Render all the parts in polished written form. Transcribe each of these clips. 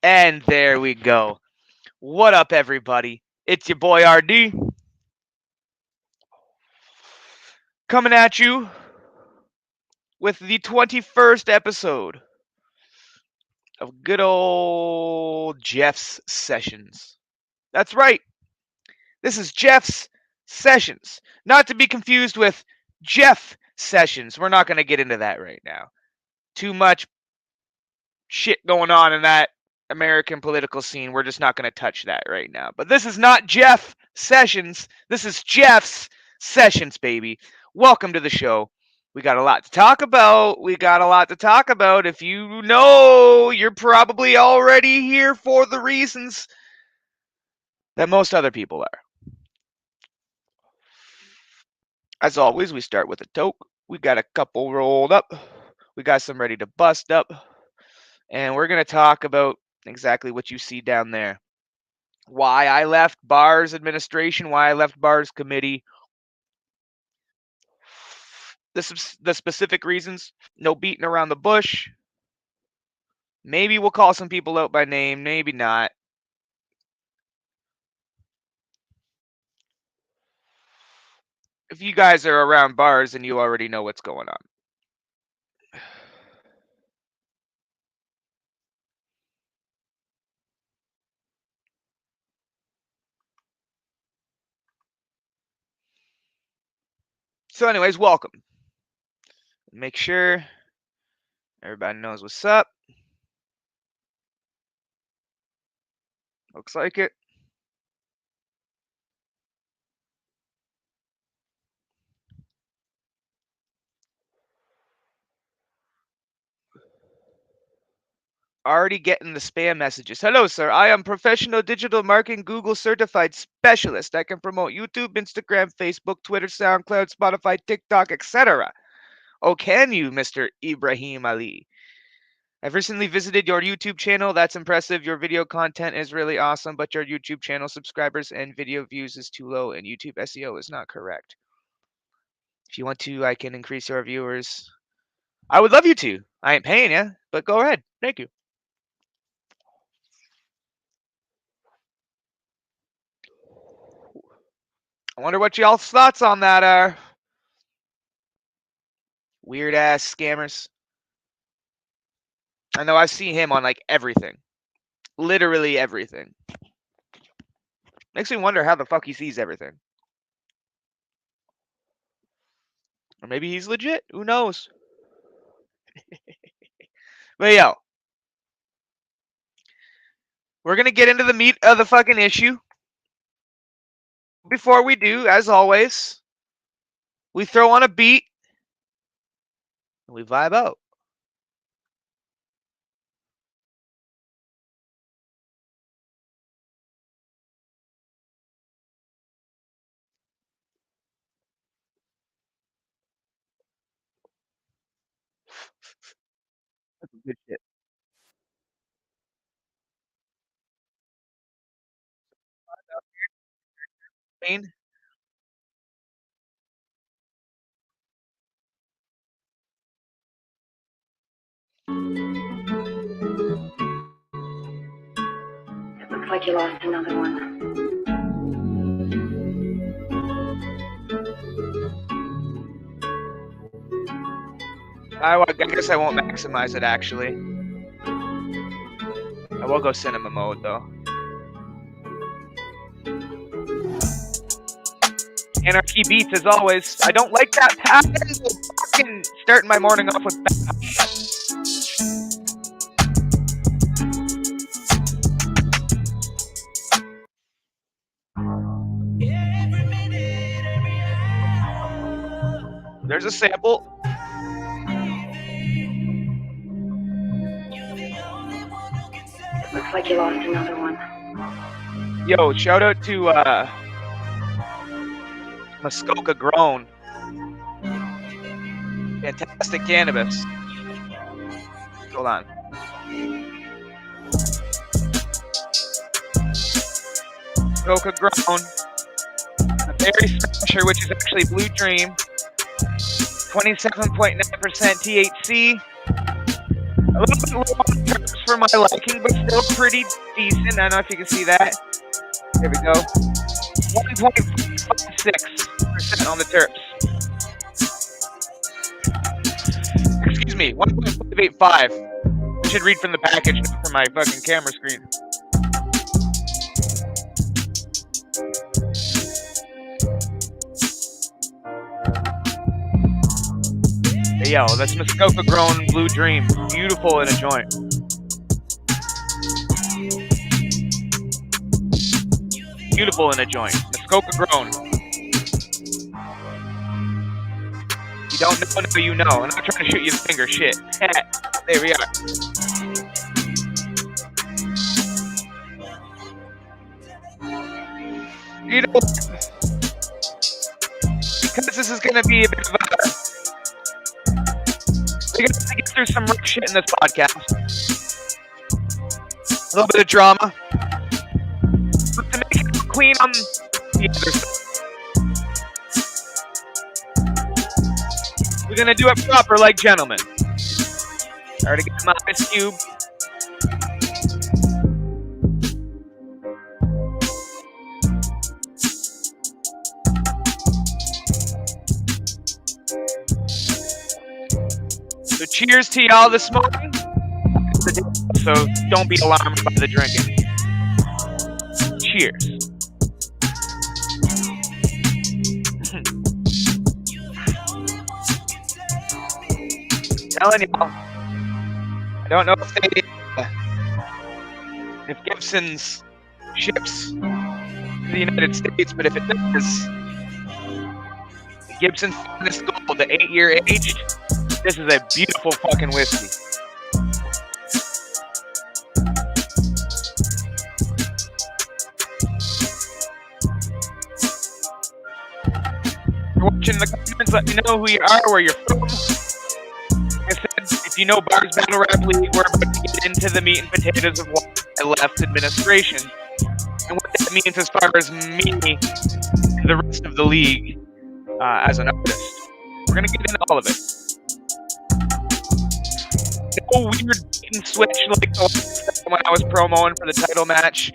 And there we go. What up, everybody? It's your boy RD coming at you with the 21st episode of good old Jeff's Sessions. That's right. This is Jeff's Sessions. Not to be confused with Jeff Sessions. We're not going to get into that right now. Too much shit going on in that American political scene. We're just not going to touch that right now. But this is not Jeff Sessions. This is Jeff's Sessions, baby. Welcome to the show. We got a lot to talk about. If you know, you're probably already here for the reasons that most other people are. As always, we start with a toke. We got a couple rolled up. We got some ready to bust up. And we're going to talk about exactly what you see down there. Why I left Bars administration, why I left Bars committee. The specific reasons, no beating around the bush. Maybe we'll call some people out by name, maybe not. If you guys are around Bars, then you already know what's going on. So anyways, welcome. Make sure everybody knows what's up. Looks like it. Already getting the spam messages. Hello, sir. I am professional digital marketing Google certified specialist. I can promote YouTube, Instagram, Facebook, Twitter, SoundCloud, Spotify, TikTok, etc. Oh, can you, Mr. Ibrahim Ali? I've recently visited your YouTube channel. That's impressive. Your video content is really awesome, but your YouTube channel subscribers and video views is too low, and YouTube SEO is not correct. If you want to, I can increase your viewers. I would love you to. I ain't paying you, but go ahead. Thank you. I wonder what y'all's thoughts on that are. Weird ass scammers. I know I see him on like everything. Literally everything. Makes me wonder how the fuck he sees everything. Or maybe he's legit. Who knows? But yo, we're going to get into the meat of the fucking issue. Before we do, as always, we throw on a beat and we vibe out. That's good shit. Pain. It looks like you lost another one. I guess I won't maximize it, actually. I will go cinema mode, though. Anarchy beats, as always. I don't like that pattern. Fucking starting my morning off with that. There's a sample. It looks like you lost another one. Yo, shout out to Muskoka Grown. Fantastic cannabis. Hold on. Muskoka Grown. A berry smasher, which is actually Blue Dream. 27.9% THC. A little bit low on terps for my liking, but still pretty decent. I don't know if you can see that. There we go. 1.56% on the terps. Excuse me, 1.585. I should read from the package, not from my fucking camera screen. Hey, yo, that's Muskoka grown Blue Dream. Beautiful in a joint. Beautiful in a joint. Muskoka grown. You don't know until you know. I'm not trying to shoot you the finger. Shit. There we are. You know, because this is going to be a bit of a... We're going to have to get through some rough shit in this podcast. A little bit of drama. But to make it clean on the other side. We're going to do it proper like gentlemen. Already got my ice cube. So cheers to y'all this morning. So don't be alarmed by the drinking. Cheers. Telling y'all, I don't know if Gibson's ships to the United States, but if it does, the Gibson Finest Gold, the 8-year aged, this is a beautiful fucking whiskey. If you're watching the comments, let me know who you are, where you're from. Like I said, if you know Bars Battle Rap League, we're about to get into the meat and potatoes of why I left administration and what that means as far as me and the rest of the league as an artist. We're gonna get into all of it. No weird bait and switch like the last time when I was promoing for the title match.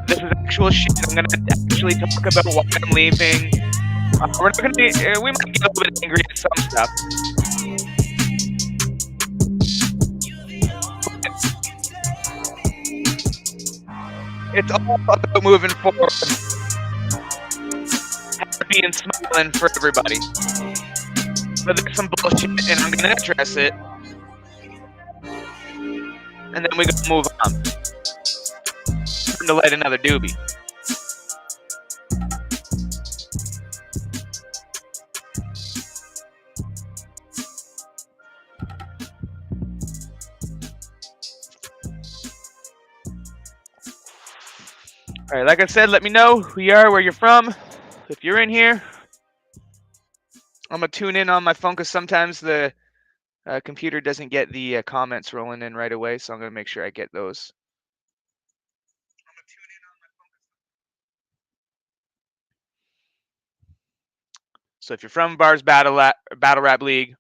This is actual shit. I'm gonna actually talk about why I'm leaving. We're not gonna be, we might get a little bit angry at some stuff. It's all about moving forward. Happy and smiling for everybody. But there's some bullshit and I'm gonna address it. And then we gotta move on. Time to light another doobie. Alright, like I said, let me know who you are, where you're from. If you're in here, I'm gonna tune in on my phone because sometimes the computer doesn't get the comments rolling in right away, so I'm gonna make sure I get those. So if you're from Bars Battle Rap League,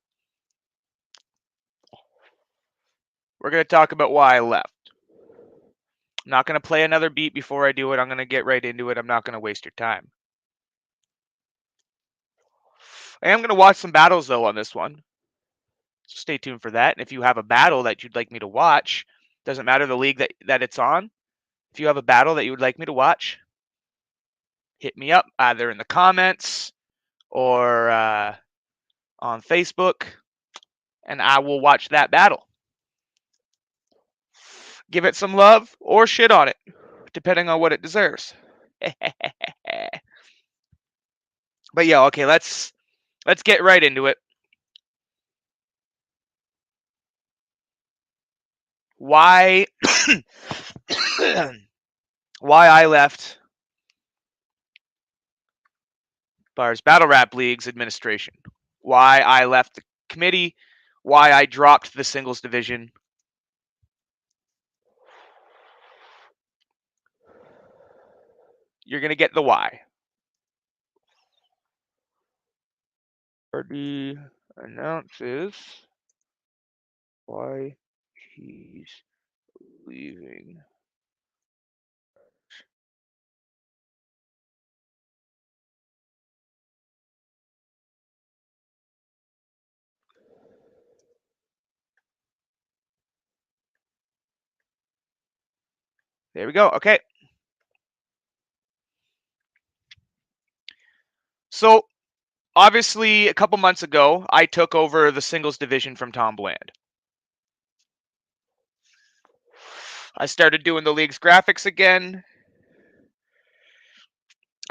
we're gonna talk about why I left. I'm not gonna play another beat before I do it. I'm gonna get right into it. I'm not gonna waste your time. I am gonna watch some battles though on this one. So stay tuned for that. And if you have a battle that you'd like me to watch, doesn't matter the league that it's on. If you have a battle that you would like me to watch, hit me up either in the comments or on Facebook, and I will watch that battle. Give it some love or shit on it, depending on what it deserves. But yeah, okay, let's get right into it. Why I left Bars Battle Rap League's administration. Why I left the committee, why I dropped the singles division. You're going to get the why. RD announces why he's leaving. There we go. Okay. So, obviously, a couple months ago, I took over the singles division from Tom Bland. I started doing the league's graphics again.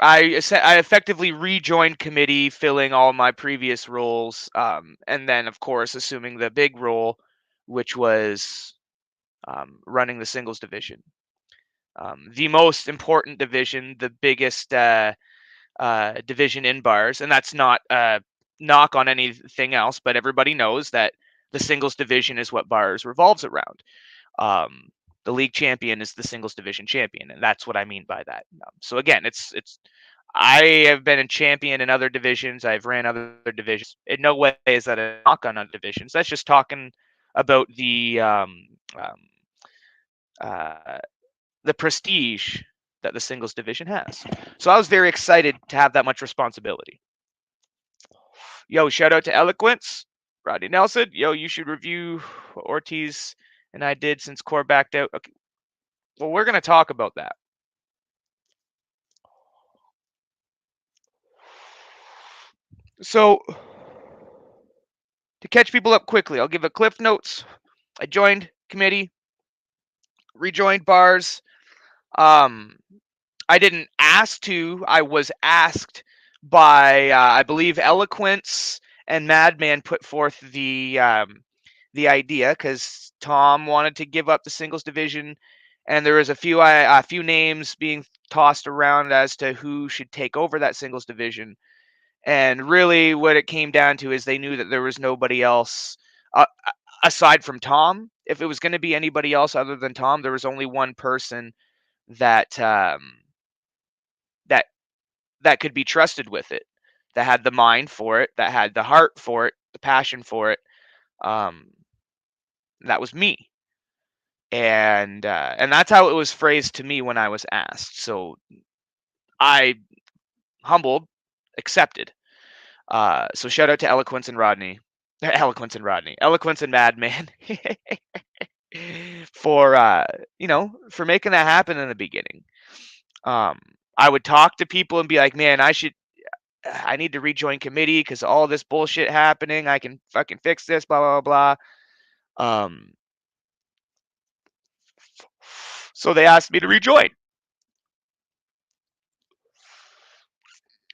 I effectively rejoined committee, filling all my previous roles, and then, of course, assuming the big role, which was running the singles division. The most important division, the biggest division in bars, and that's not a knock on anything else, but everybody knows that the singles division is what bars revolves around. Um, the league champion is the singles division champion, and that's what I mean by that. So again, it's I have been a champion in other divisions. I've ran other divisions. In no way is that a knock on other divisions. That's just talking about um, uh, the prestige that the singles division has. So I was very excited to have that much responsibility. Yo, shout out to Eloquence, Rodney Nelson. Yo, you should review what Ortiz and I did since Core backed out. Okay. Well, we're going to talk about that. So, to catch people up quickly, I'll give a cliff notes. I joined committee, rejoined bars. I didn't ask to. I was asked by, I believe, Eloquence and Madman put forth the idea because Tom wanted to give up the singles division, and there was a few names being tossed around as to who should take over that singles division. And really, what it came down to is they knew that there was nobody else aside from Tom. If it was going to be anybody else other than Tom, there was only one person that that that could be trusted with it, that had the mind for it, that had the heart for it, the passion for it. Um, that was me, and that's how it was phrased to me when I was asked. So I humbled, accepted. So shout out to Eloquence and Rodney, Eloquence and Madman for for making that happen in the beginning. Um, I would talk to people and be like, man, I need to rejoin committee because all this bullshit happening. I can fucking fix this, blah blah blah. So they asked me to rejoin.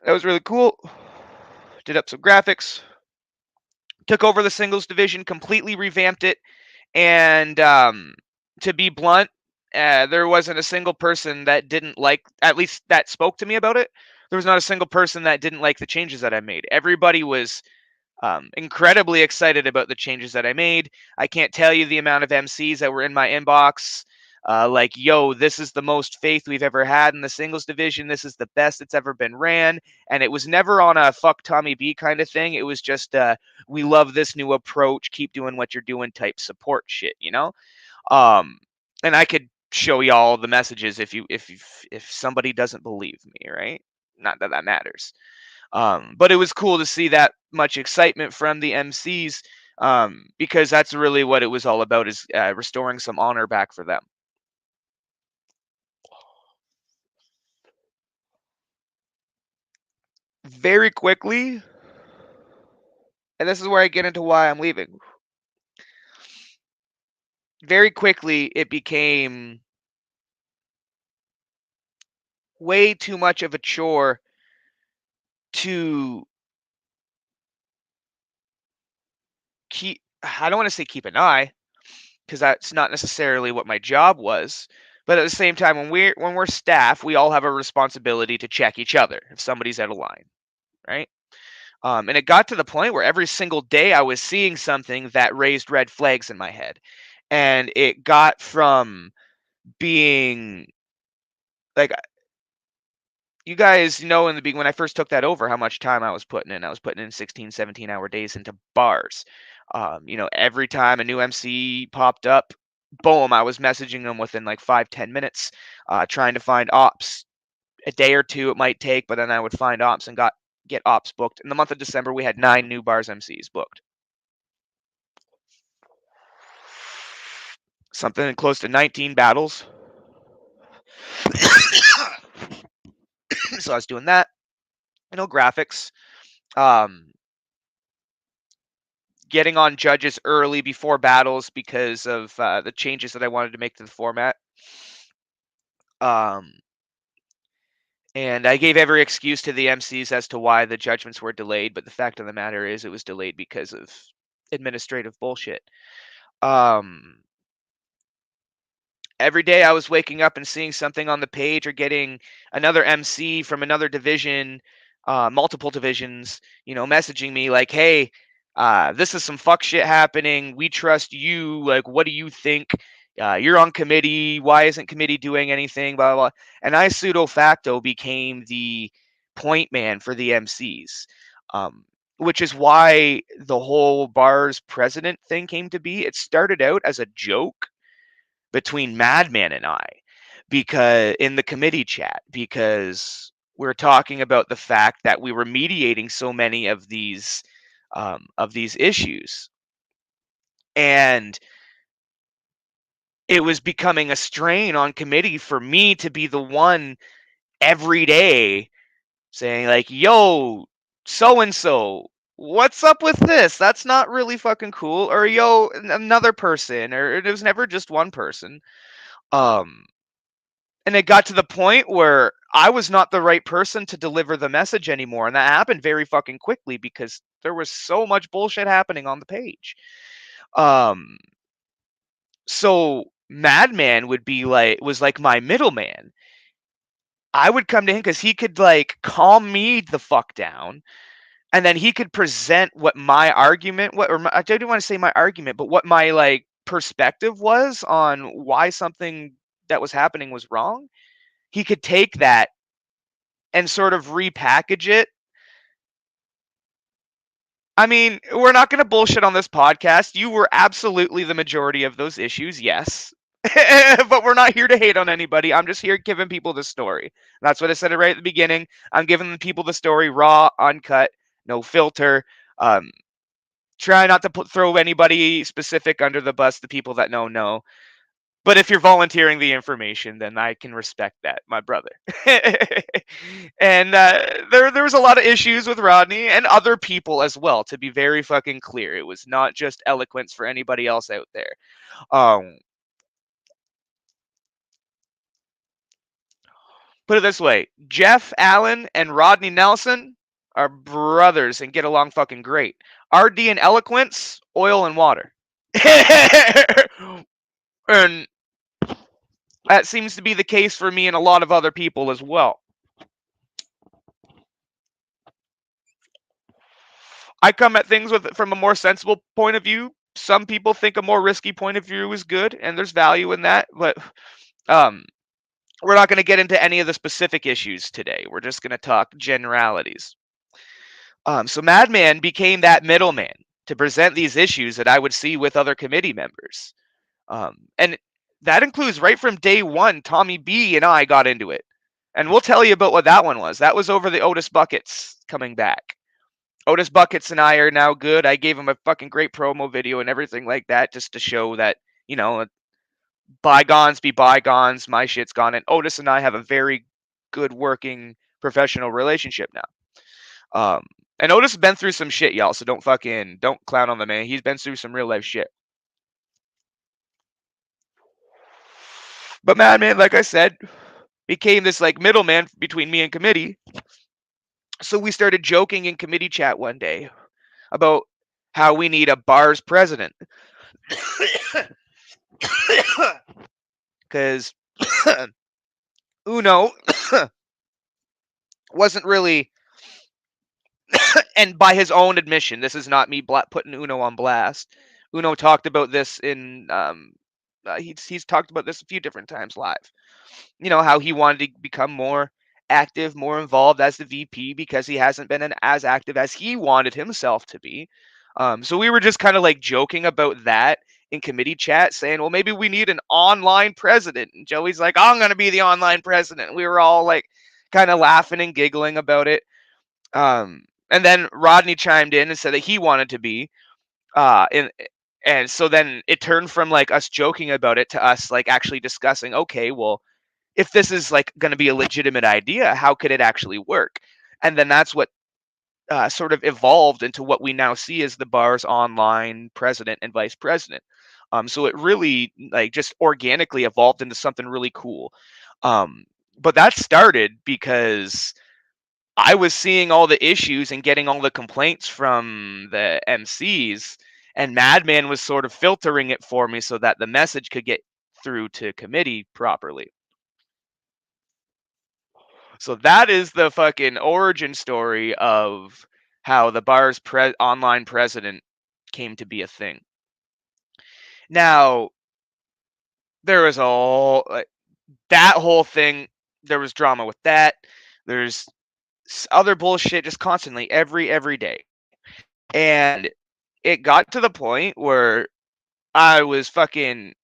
That was really cool. Did up some graphics, took over the singles division, completely revamped it, and to be blunt, there wasn't a single person that didn't like, at least that spoke to me about it. There was not a single person that didn't like the changes that I made. Everybody was incredibly excited about the changes that I made. I can't tell you the amount of MCs that were in my inbox. Like, yo, this is the most faith we've ever had in the singles division. This is the best it's ever been ran. And it was never on a fuck Tommy B kind of thing. It was just, we love this new approach. Keep doing what you're doing type support shit, you know? And I could show y'all the messages if somebody doesn't believe me, right? Not that that matters. But it was cool to see that much excitement from the MCs, because that's really what it was all about, is restoring some honor back for them. Very quickly, and this is where I get into why I'm leaving. Very quickly, it became way too much of a chore to keep. I don't want to say keep an eye, because that's not necessarily what my job was. But at the same time, when we're staff, we all have a responsibility to check each other if somebody's out of line, right? And it got to the point where every single day I was seeing something that raised red flags in my head, and it got from being like, you guys know in the beginning when I first took that over how much time I was putting in. I was putting in 16, 17-hour days into bars. Every time a new MC popped up, boom, I was messaging them within like 5-10 minutes, trying to find ops. A day or two it might take, but then I would find ops and get ops booked. In the month of December, we had 9 new bars MCs booked. Something close to 19 battles. So I was doing that. Graphics. Getting on judges early before battles because of the changes that I wanted to make to the format. And I gave every excuse to the MCs as to why the judgments were delayed, but the fact of the matter is it was delayed because of administrative bullshit. Every day I was waking up and seeing something on the page or getting another MC from another division, multiple divisions, messaging me like, hey, this is some fuck shit happening. We trust you. Like, what do you think? You're on committee. Why isn't committee doing anything? Blah, blah, blah. And I pseudo facto became the point man for the MCs, which is why the whole bar's president thing came to be. It started out as a joke between Madman and I, because in the committee chat, because we're talking about the fact that we were mediating so many of these issues, and it was becoming a strain on committee for me to be the one every day saying like, yo, so and so, what's up with this? That's not really fucking cool. Or yo, another person. Or it was never just one person. And it got to the point where I was not the right person to deliver the message anymore. And that happened very fucking quickly because there was so much bullshit happening on the page. So Madman was like my middleman. I would come to him because he could like calm me the fuck down. And then he could present what my argument, I don't want to say my argument, but what my like perspective was on why something that was happening was wrong. He could take that and sort of repackage it. I mean, we're not going to bullshit on this podcast. You were absolutely the majority of those issues, yes. But we're not here to hate on anybody. I'm just here giving people the story. That's what I said right at the beginning. I'm giving people the story raw, uncut, no filter. Try not to throw anybody specific under the bus. The people that know. But if you're volunteering the information, then I can respect that, my brother. And there was a lot of issues with Rodney and other people as well, to be very fucking clear. It was not just eloquence for anybody else out there. Put it this way, Jeff Allen and Rodney Nelson are brothers and get along fucking great. RD and Eloquence, oil and water. And that seems to be the case for me and a lot of other people as well. I come at things from a more sensible point of view. Some people think a more risky point of view is good, and there's value in that. But we're not going to get into any of the specific issues today. We're just going to talk generalities. So Madman became that middleman to present these issues that I would see with other committee members. And that includes right from day one, Tommy B and I got into it. And we'll tell you about what that one was. That was over the Otis Buckets coming back. Otis Buckets and I are now good. I gave him a fucking great promo video and everything like that just to show that, bygones be bygones. My shit's gone. And Otis and I have a very good working professional relationship now. And Otis has been through some shit, y'all, so don't clown on the man. He's been through some real life shit. But Madman, like I said, became this like middleman between me and committee. So we started joking in committee chat one day about how we need a bars president. Because Uno wasn't really, and by his own admission, this is not me putting Uno on blast. Uno talked about this in, he's talked about this a few different times live. How he wanted to become more active, more involved as the VP because he hasn't been as active as he wanted himself to be. So we were just kind of like joking about that in committee chat saying, well, maybe we need an online president. And Joey's like, I'm going to be the online president. And we were all like kind of laughing and giggling about it. And then Rodney chimed in and said that he wanted to be. And so then it turned from like us joking about it to us like actually discussing, okay, well, if this is like going to be a legitimate idea, how could it actually work? And then that's what sort of evolved into what we now see as the bar's online president and vice president. So it really like just organically evolved into something really cool. But that started because I was seeing all the issues and getting all the complaints from the MCs, and Madman was sort of filtering it for me so that the message could get through to committee properly. So that is the fucking origin story of how the bar's online president came to be a thing. Now, there was all like, that whole thing. There was drama with that. There's other bullshit just constantly every day, and it got to the point where I was fucking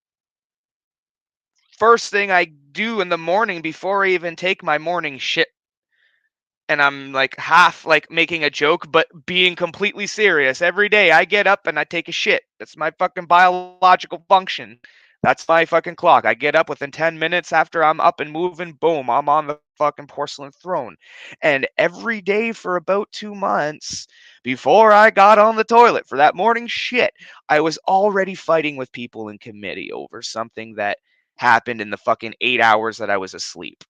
first thing I do in the morning before I even take my morning shit. And I'm like half like making a joke, but being completely serious. Every day I get up and I take a shit. That's my fucking biological function. That's my fucking clock. I get up within 10 minutes after I'm up and moving. Boom, I'm on the fucking porcelain throne. And every day for about 2 months before I got on the toilet for that morning shit, I was already fighting with people in committee over something that happened in the fucking 8 hours that I was asleep.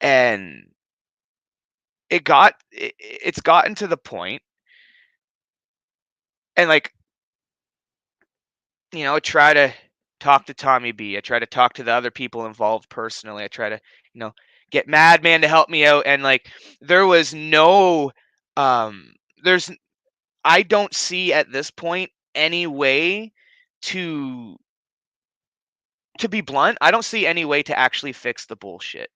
And it's gotten to the point, and like, I try to talk to Tommy B. I try to talk to the other people involved personally. I try to, get Madman to help me out, and like there was no there's I don't see at this point any way to be blunt, I don't see any way to actually fix the bullshit.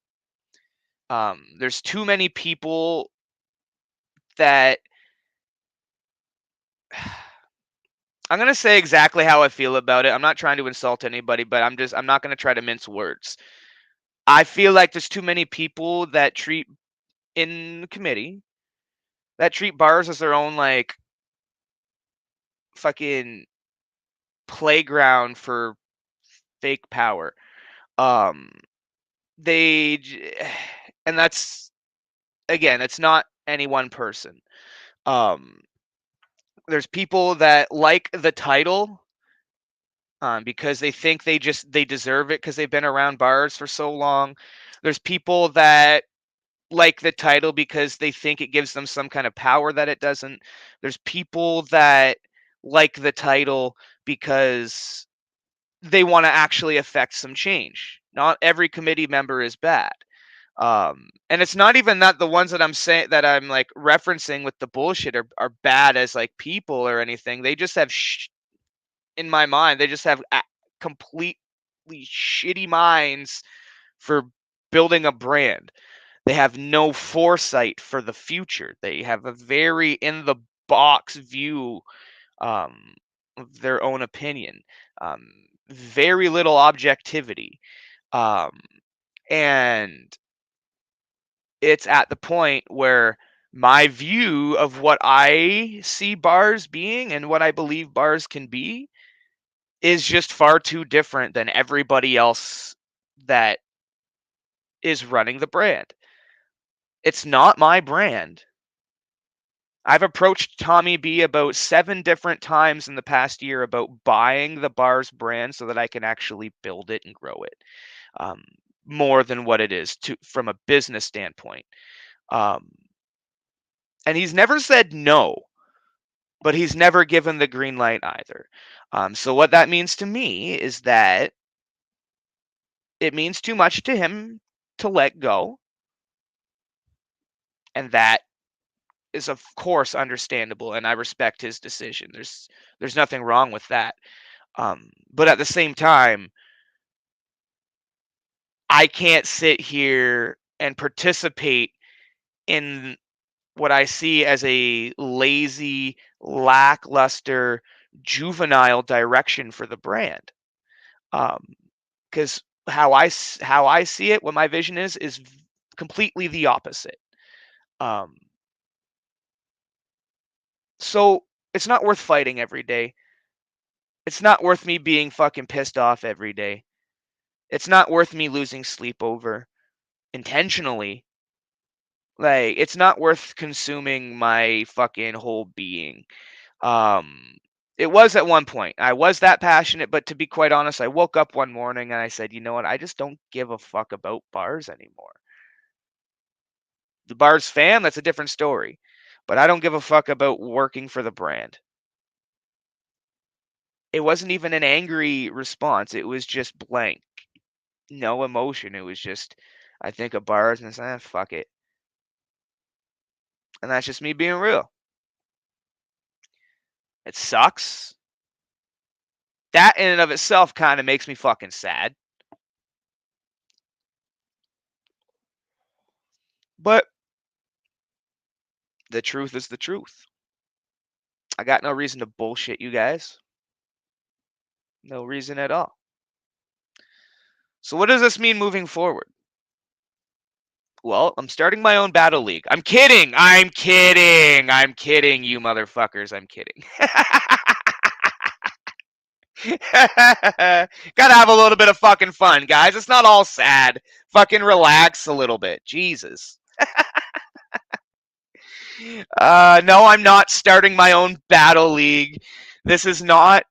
There's too many people that I'm gonna say exactly how I feel about it. I'm not trying to insult anybody, but I'm not gonna try to mince words. I feel like there's too many people that treat in committee that treat bars as their own like fucking playground for fake power. Um, and that's again, it's not any one person. Um, there's people that like the title because they think they deserve it because they've been around bars for so long. There's people that like the title because they think it gives them some kind of power that it doesn't. There's people that like the title because they want to actually affect some change. Not every committee member is bad. And it's not even that the ones that I'm saying that I'm like referencing with the bullshit are bad as like people or anything. They just have in my mind, they just have completely shitty minds for building a brand. They have no foresight for the future. They have a very in the box view of their own opinion. Very little objectivity. Um, and it's at the point where my view of what I see bars being and what I believe bars can be is just far too different than everybody else that is running the brand. It's not my brand. I've approached Tommy B about 7 different times in the past year about buying the bar's brand so that I can actually build it and grow it more than what it is from a business standpoint. And he's never said no, but he's never given the green light either. So what that means to me is that it means too much to him to let go, and that is of course understandable, and I respect his decision. There's nothing wrong with that. But at the same time, I can't sit here and participate in what I see as a lazy, lackluster juvenile direction for the brand. Because how I see it, what my vision is completely the opposite. So it's not worth fighting every day. It's not worth me being fucking pissed off every day. It's not worth me losing sleep over intentionally. Like, it's not worth consuming my fucking whole being. Um, it was at one point. I was that passionate, but to be quite honest, I woke up one morning and I said, you know what? I just don't give a fuck about bars anymore. The bars fan, that's a different story. But I don't give a fuck about working for the brand. It wasn't even an angry response. It was just blank. No emotion. It was just, I think of bars and I said, fuck it. And that's just me being real. It sucks. That in and of itself kind of makes me fucking sad. But the truth is the truth. I got no reason to bullshit you guys. No reason at all. So what does this mean moving forward? Well, I'm starting my own battle league. I'm kidding. I'm kidding. I'm kidding, you motherfuckers. I'm kidding. Gotta have a little bit of fucking fun, guys. It's not all sad. Fucking relax a little bit. Jesus. No, I'm not starting my own battle league. This is not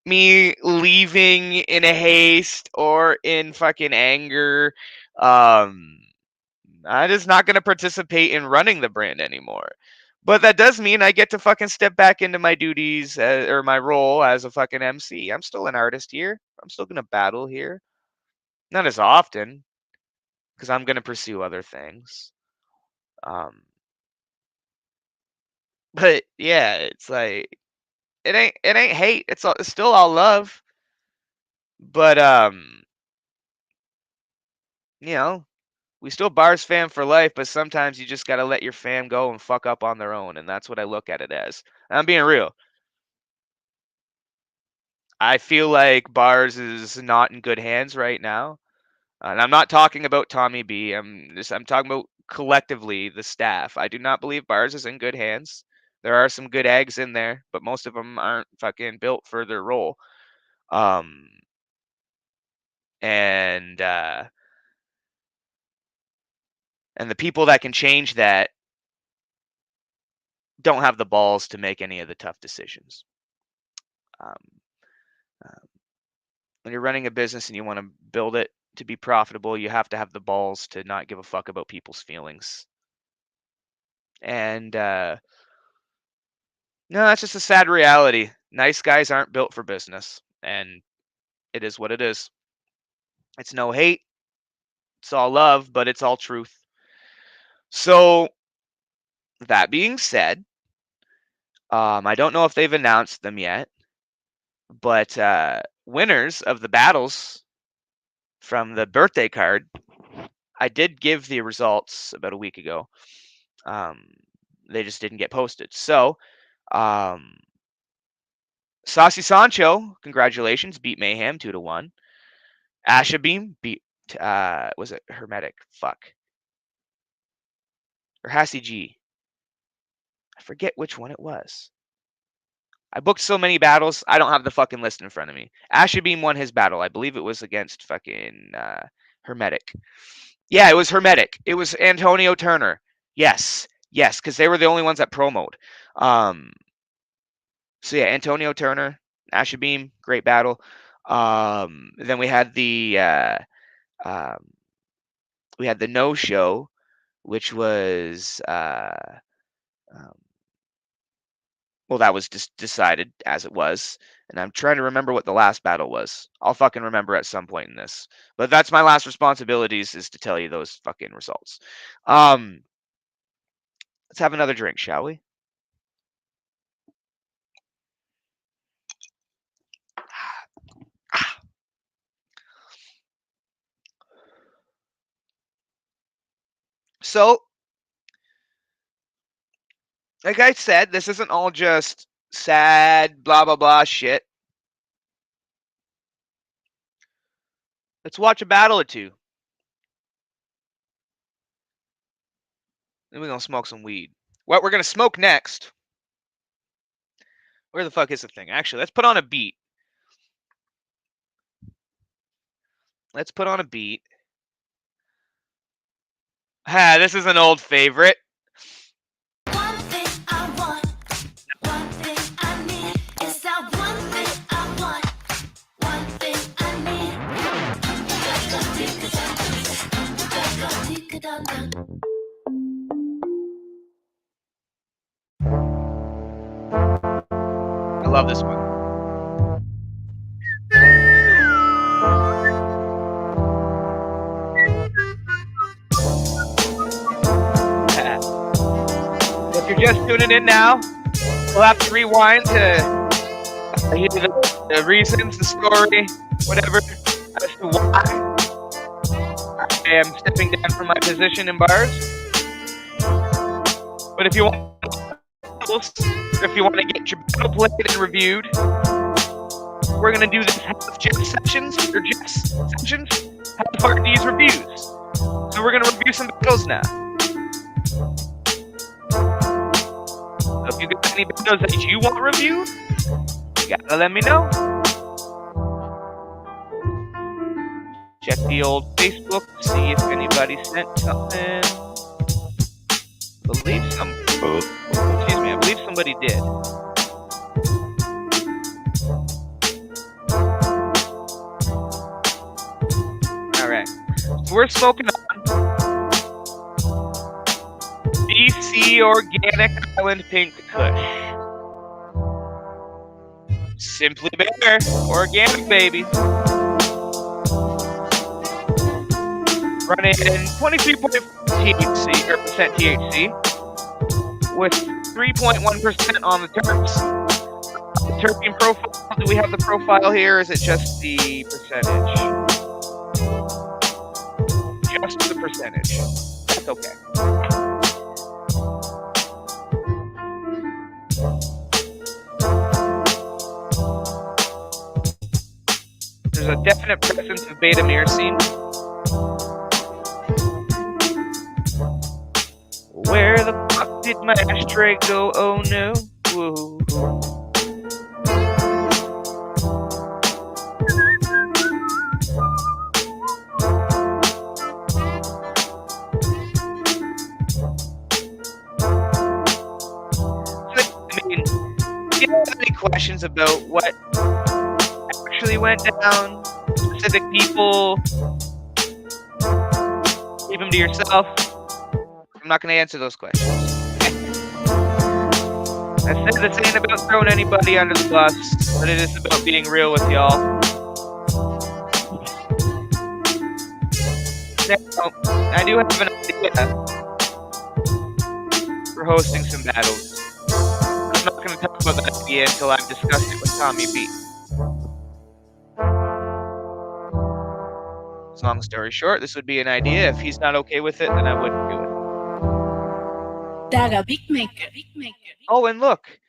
me leaving in a haste or in fucking anger. I'm just not going to participate in running the brand anymore. But that does mean I get to fucking step back into my duties or my role as a fucking MC. I'm still an artist here. I'm still going to battle here. Not as often, because I'm going to pursue other things. But yeah, it's like it ain't hate. It's still all love. But you know, we still bars fam for life, but sometimes you just gotta let your fam go and fuck up on their own, and that's what I look at it as. And I'm being real. I feel like bars is not in good hands right now. And I'm not talking about Tommy B. I'm talking about collectively the staff. I do not believe bars is in good hands. There are some good eggs in there, but most of them aren't fucking built for their role. Um, and the people that can change that don't have the balls to make any of the tough decisions. Um, when you're running a business and you want to build it to be profitable, you have to have the balls to not give a fuck about people's feelings. And no, that's just a sad reality. Nice guys aren't built for business, and it is what it is. It's no hate, it's all love, but it's all truth. So that being said, I don't know if they've announced them yet, but winners of the battles from the birthday card, I did give the results about a week ago. They just didn't get posted. So, Saucy Sancho, congratulations, beat Mayhem 2-1. Ashabeam beat, was it Hermetic? Fuck. Or Hassie G. I forget which one it was. I booked so many battles, I don't have the fucking list in front of me. Ashabeam won his battle. I believe it was against fucking Hermetic. Yeah, it was Hermetic. It was Antonio Turner. Yes, because they were the only ones that promoed. So yeah, Antonio Turner, Ashabeam, great battle. Then we had the no show, which was well, that was just decided as it was. And I'm trying to remember what the last battle was. I'll fucking remember at some point in this. But that's my last responsibilities, is to tell you those fucking results. Let's have another drink, shall we? So, like I said, this isn't all just sad, blah, blah, blah shit. Let's watch a battle or two. Then we're going to smoke some weed. What we're going to smoke next. Where the fuck is the thing? Actually, let's put on a beat. Let's put on a beat. Ah, this is an old favorite. One thing I want, one thing I need. It's that one thing I want, one thing I need. I love this one. If you're just tuning in now, we'll have to rewind to hear the reasons, the story, whatever, as to why I am stepping down from my position in bars. But if you want, if you want to get your battle played and reviewed, we're gonna do this half Jeff sessions, half part of these reviews. So we're gonna review some battles now. So if you got any battles that you want reviewed, you gotta let me know. Check the old Facebook to see if anybody sent something. I believe somebody did. Alright. So we're smoking on BC Organic Island Pink Kush. Simply Bear. Organic, baby. Running 23.4% THC with 3.1% on the terps. The terpene profile, do we have the profile here? Or is it just the percentage? Just the percentage. That's okay. There's a definite presence of beta-myrcene. Where the fuck did my ashtray go? Oh no. Whoa. I mean, do you have any questions about what actually went down? Specific people? Keep them to yourself. I'm not going to answer those questions. I said this ain't about throwing anybody under the bus, but it is about being real with y'all. Now, I do have an idea for hosting some battles. I'm not going to talk about that idea until I've discussed it with Tommy B. Long story short, this would be an idea. If he's not okay with it, then I wouldn't do it. Oh, and look.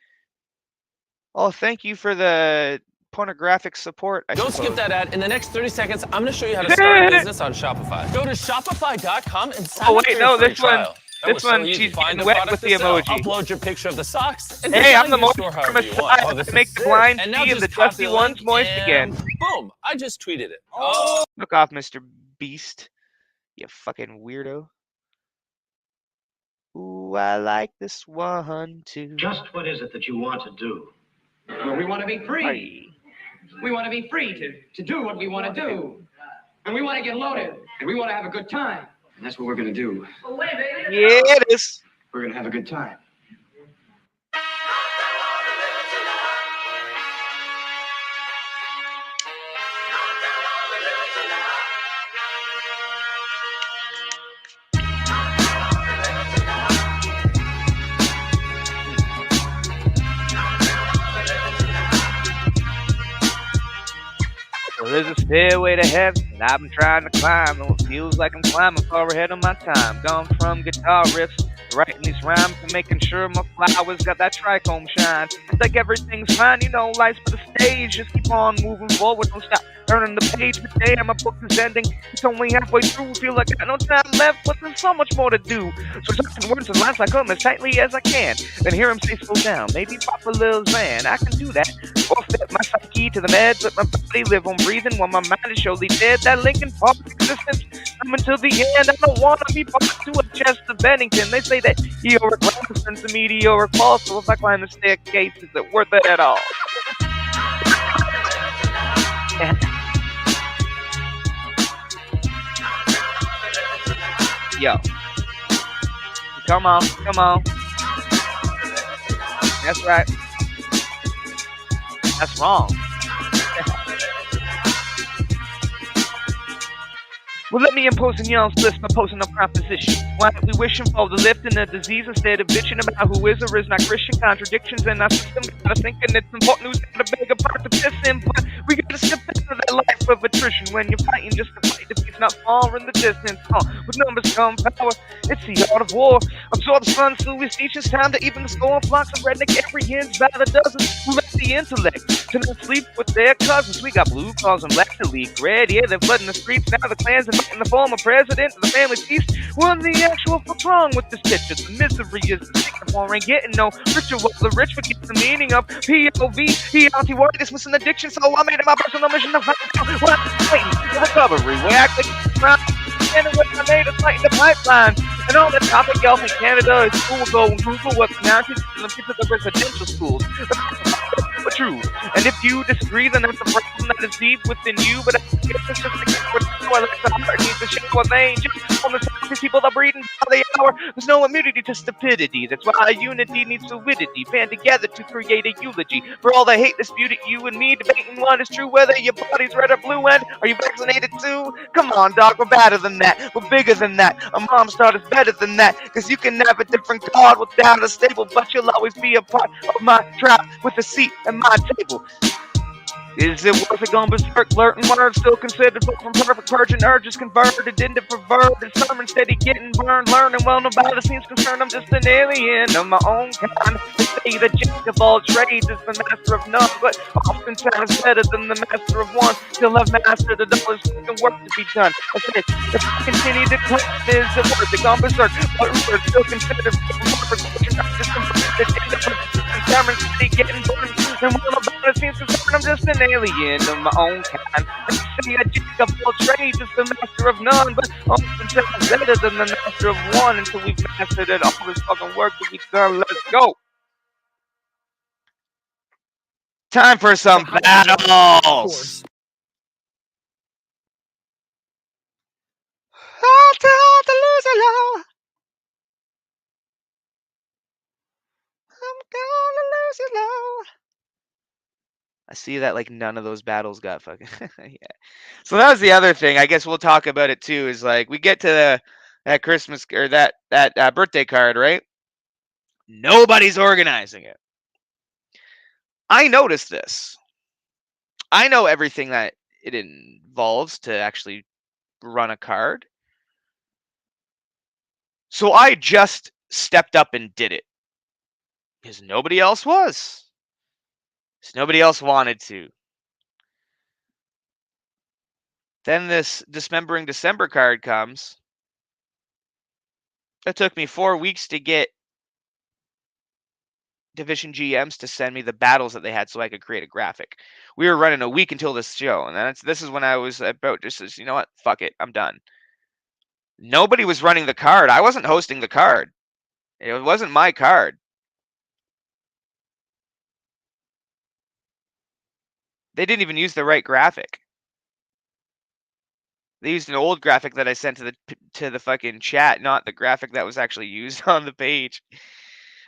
Oh, thank you for the pornographic support. Don't skip that ad. In the next 30 seconds, I'm going to show you how to start a business on Shopify. Go to shopify.com and sign up for your free trial. This one, she's getting wet with the emoji. Upload your picture of the socks. And hey, I'm the moist Messiah to make the blind see and the dusty ones moist again. Boom! I just tweeted it. Oh! Look off, Mr. Beast. You fucking weirdo. Ooh, I like this one too. Just what is it that you want to do? Well, we want to be free. Aye. We want to be free to do what we want to do. And we want to get loaded. And we want to have a good time. And that's what we're going to do. Yeah, it is. We're going to have a good time. Well, there's a stairway to heaven And I've been trying to climb, though it feels like I'm climbing far ahead of my time. Gone from guitar riffs to writing these rhymes to making sure my flowers got that trichome shine. It's like everything's fine, you know, life's for the stage. Just keep on moving forward, don't stop turning the page. But damn, my book is ending. It's only halfway through. Feel like I got no time left, but there's so much more to do. So talking words and lines I come as tightly as I can. Then hear him say slow down, maybe pop a little Zan. I can do that. Or fit my psyche to the meds, let my body live on breathing while my mind is surely dead. That Lincoln Park existence coming to the end. I don't want to be part to a chest of Bennington. They say that meteoric resistance a meteoric fall. So if I climb the staircase, is it worth it at all? Yo. Come on, come on. That's right. That's wrong. Well, let me impose on y'all's list by posing a proposition. Why don't we wishing for the lift in a disease instead of bitching about who is or is not Christian? Contradictions in our system got us thinking it's important who's got a beg apart to piss in. But we gotta step into that life of attrition when you're fighting just to fight defeat's not far in the distance. With numbers come power, it's the art of war. Absorb the sun, so we teach it's time to even the score. Flocks of redneck Aryans by the dozens who left the intellect to not sleep with their cousins. We got blue claws and black to leak red. Yeah, they're flooding the streets. Now the clans are in the former president of the family feast. What's the actual fuck wrong with this picture? The misery is the Singapore ain't getting no richer. What the rich forget the meaning of POV. He anti-white is missing addiction, so I made it my personal mission to find out what I'm fighting for recovery. We act like around and what I made is fighting the pipeline. And on the topic, y'all in Canada is school go and Google what's now to them kids at the residential schools. But true. And if you disagree, then that's a problem that is deep within you. But I guess it's just a I like the heart needs to show a vein. Just on the surface, people are breeding by the hour. There's no immunity to stupidity. That's why unity needs fluidity. Band together to create a eulogy for all the hate disputed you and me. Debating what is true, whether your body's red or blue. And are you vaccinated too? Come on, dog, we're better than that. We're bigger than that. A mom star is better than that. Cause you can have a different card without a stable, but you'll always be a part of my tribe with a seat at my table. Is it worth it going berserk, flirting words still considered book from perfect virgin urges converted into perverted sermon steady getting burned, learning well nobody seems concerned. I'm just an alien of my own kind. They say the jack of all trades is the master of none, but oftentimes better than the master of one. Still I've mastered it all, there's fucking work to be done. I said, if I continue to claim is it worth it going berserk, but words still considered book from perfect virgin urges converted into perverted sermon steady getting burned, and well nobody seems concerned. I'm just an alien of my own kind. They say a jack of all trades is the master of none, but oftentimes better than the master of one. Until we've mastered it, all this fucking work to be done. Let's go. Time for some battles. I'll tell the loser low. I'm gonna lose it low. I see that like none of those battles got fucking yeah. So that was the other thing. I guess we'll talk about it too. Is like we get to that Christmas or that birthday card, right? Nobody's organizing it. I noticed this. I know everything that it involves to actually run a card. So I just stepped up and did it because nobody else was. Nobody else wanted to. Then this Dismembering December card comes. It took me 4 weeks to get Division GMs to send me the battles that they had so I could create a graphic. We were running a week until this show, and this is when I was about just, you know what, fuck it, I'm done. Nobody was running the card. I wasn't hosting the card. It wasn't my card. They didn't even use the right graphic. They used an old graphic that I sent to the fucking chat, not the graphic that was actually used on the page.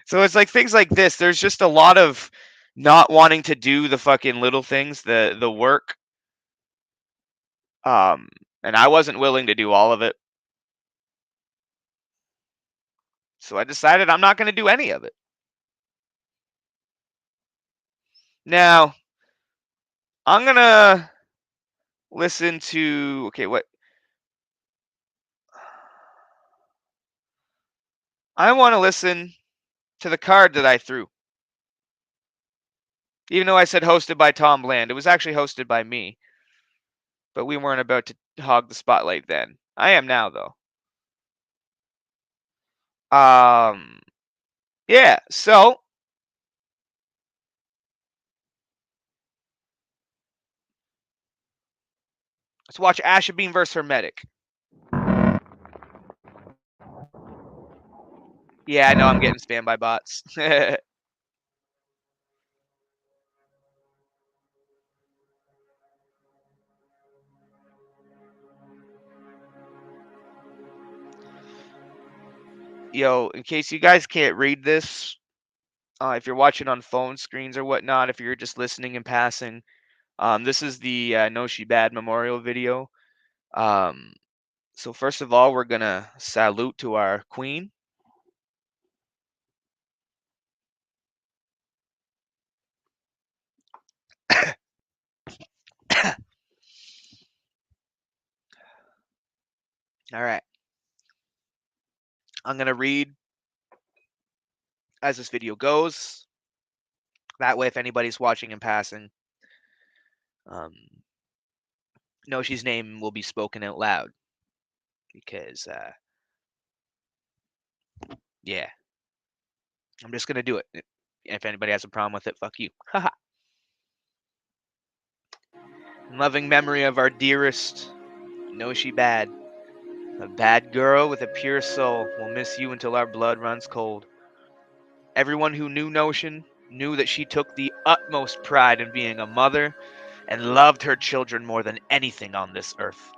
So it's like things like this. There's just a lot of not wanting to do the fucking little things, the work. And I wasn't willing to do all of it. So I decided I'm not going to do any of it. Now, I'm going to listen to, okay, what? I want to listen to the card that I threw. Even though I said hosted by Tom Bland, it was actually hosted by me. But we weren't about to hog the spotlight then. I am now, though. Yeah, so let's watch Asha Beam versus Hermetic. Yeah, I know I'm getting spammed by bots. Yo, in case you guys can't read this, if you're watching on phone screens or whatnot, if you're just listening and passing, this is the No She Bad memorial video. So first of all, we're gonna salute to our queen. All right. I'm gonna read as this video goes. That way, if anybody's watching and passing, Noshi's name will be spoken out loud. Because, yeah. I'm just gonna do it. If anybody has a problem with it, fuck you. Haha. In loving memory of our dearest Noshi Bad. A bad girl with a pure soul. We'll miss you until our blood runs cold. Everyone who knew Notion knew that she took the utmost pride in being a mother and loved her children more than anything on this earth.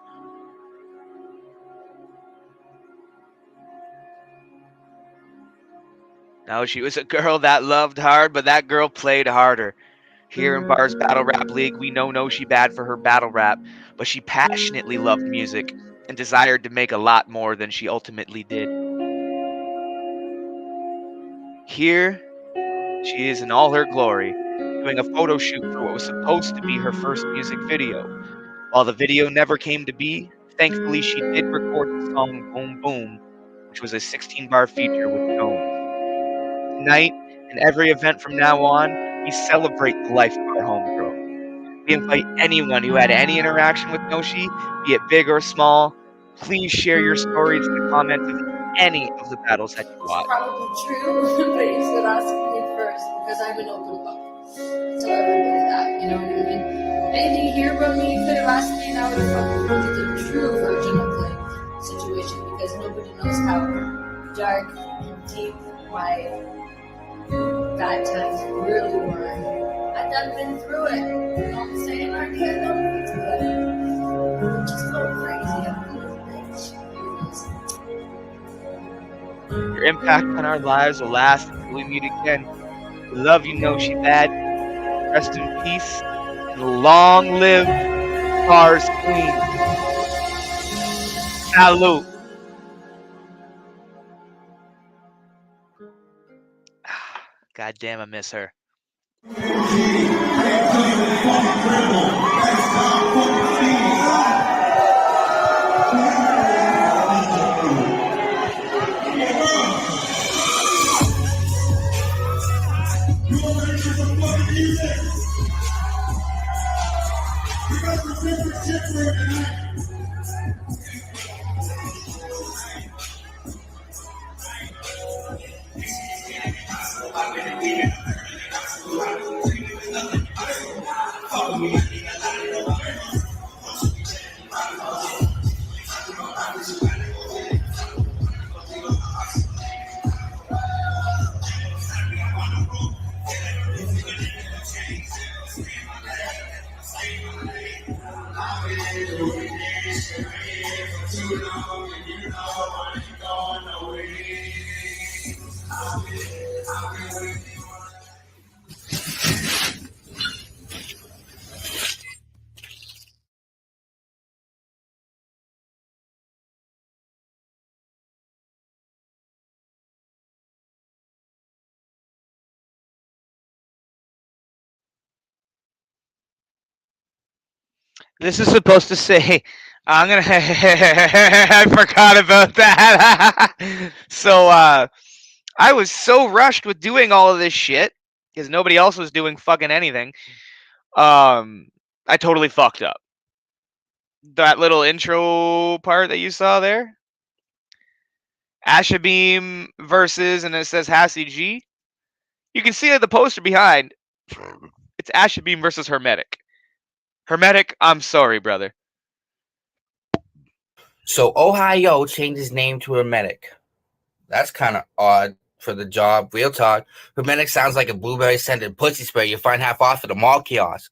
Now, she was a girl that loved hard, but that girl played harder. Here in Bar's Battle Rap League, we know Noshi Bad for her battle rap, but she passionately loved music and desired to make a lot more than she ultimately did. Here, she is in all her glory, doing a photo shoot for what was supposed to be her first music video. While the video never came to be, thankfully she did record the song Boom Boom, which was a 16-bar feature with Jones. Tonight, and every event from now on, we celebrate the life of our homegirl. We invite anyone who had any interaction with Noshi, be it big or small, please share your stories in the comments of any of the battles that you It's watched. probably true, but you should ask me first because I'm an open book. Tell everybody that, you know what I mean? Anything you hear about me, you could have asked me and I would have fucking told you the true version of the situation because nobody knows how dark and deep my bad times really were. I've done been through it. You know what I'm saying? I can't go through it. Just go crazy. I'm a little bitch. Your impact on our lives will last until we meet again. We love you, Noshi Bad. Rest in peace, and long live Bar's Queen. Salute. God damn, I miss her. This is supposed to say, I'm gonna. I forgot about that. So, I was so rushed with doing all of this shit because nobody else was doing fucking anything. I totally fucked up. That little intro part that you saw there, Ashabeam versus, and it says Hassie G. You can see the poster behind. It's Ashabeam versus Hermetic. Hermetic, I'm sorry, brother. So Ohio changed his name to Hermetic. That's kind of odd for the job. Real talk. Hermetic sounds like a blueberry scented pussy spray you find half off at the mall kiosk.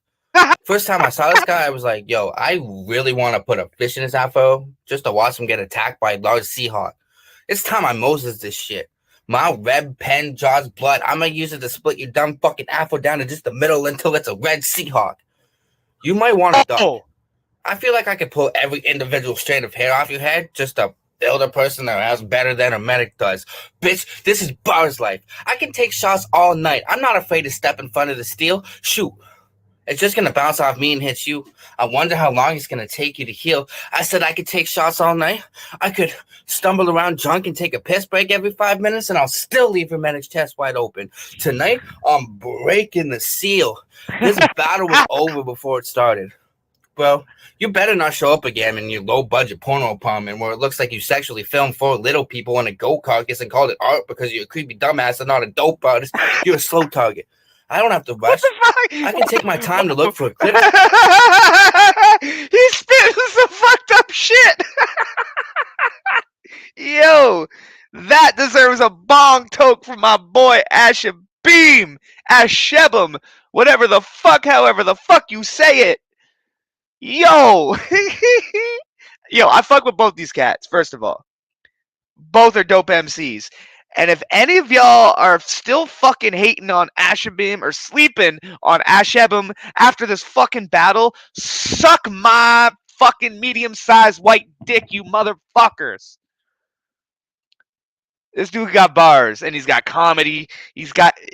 First time I saw this guy, I was like, yo, I really want to put a fish in his afro just to watch him get attacked by a large seahawk. It's time I Moses this shit. My red pen draws blood. I'm going to use it to split your dumb fucking afro down to just the middle until it's a red seahawk. You might want to duck. I feel like I could pull every individual strand of hair off your head just to build a person that has better than a medic does. Bitch, this is Bar's life. I can take shots all night. I'm not afraid to step in front of the steel. Shoot. It's just going to bounce off me and hit you. I wonder how long it's going to take you to heal. I said I could take shots all night. I could stumble around drunk and take a piss break every 5 minutes, and I'll still leave Hermetic's chest wide open. Tonight, I'm breaking the seal. This battle was over before it started. Bro, you better not show up again in your low-budget porno apartment where it looks like you sexually filmed 4 little people in a goat carcass and called it art because you're a creepy dumbass and not a dope artist. You're a slow target. I don't have to rush. I can take my time to look for a clip. He's spitting some fucked up shit. Yo, that deserves a bong toke from my boy Ashabeam, Ashebum, whatever the fuck, however the fuck you say it. Yo, yo, I fuck with both these cats. First of all, both are dope MCs. And if any of y'all are still fucking hating on Ashabeam or sleeping on Ashebum after this fucking battle, suck my fucking medium-sized white dick, you motherfuckers. This dude got bars, and he's got comedy. He's fucking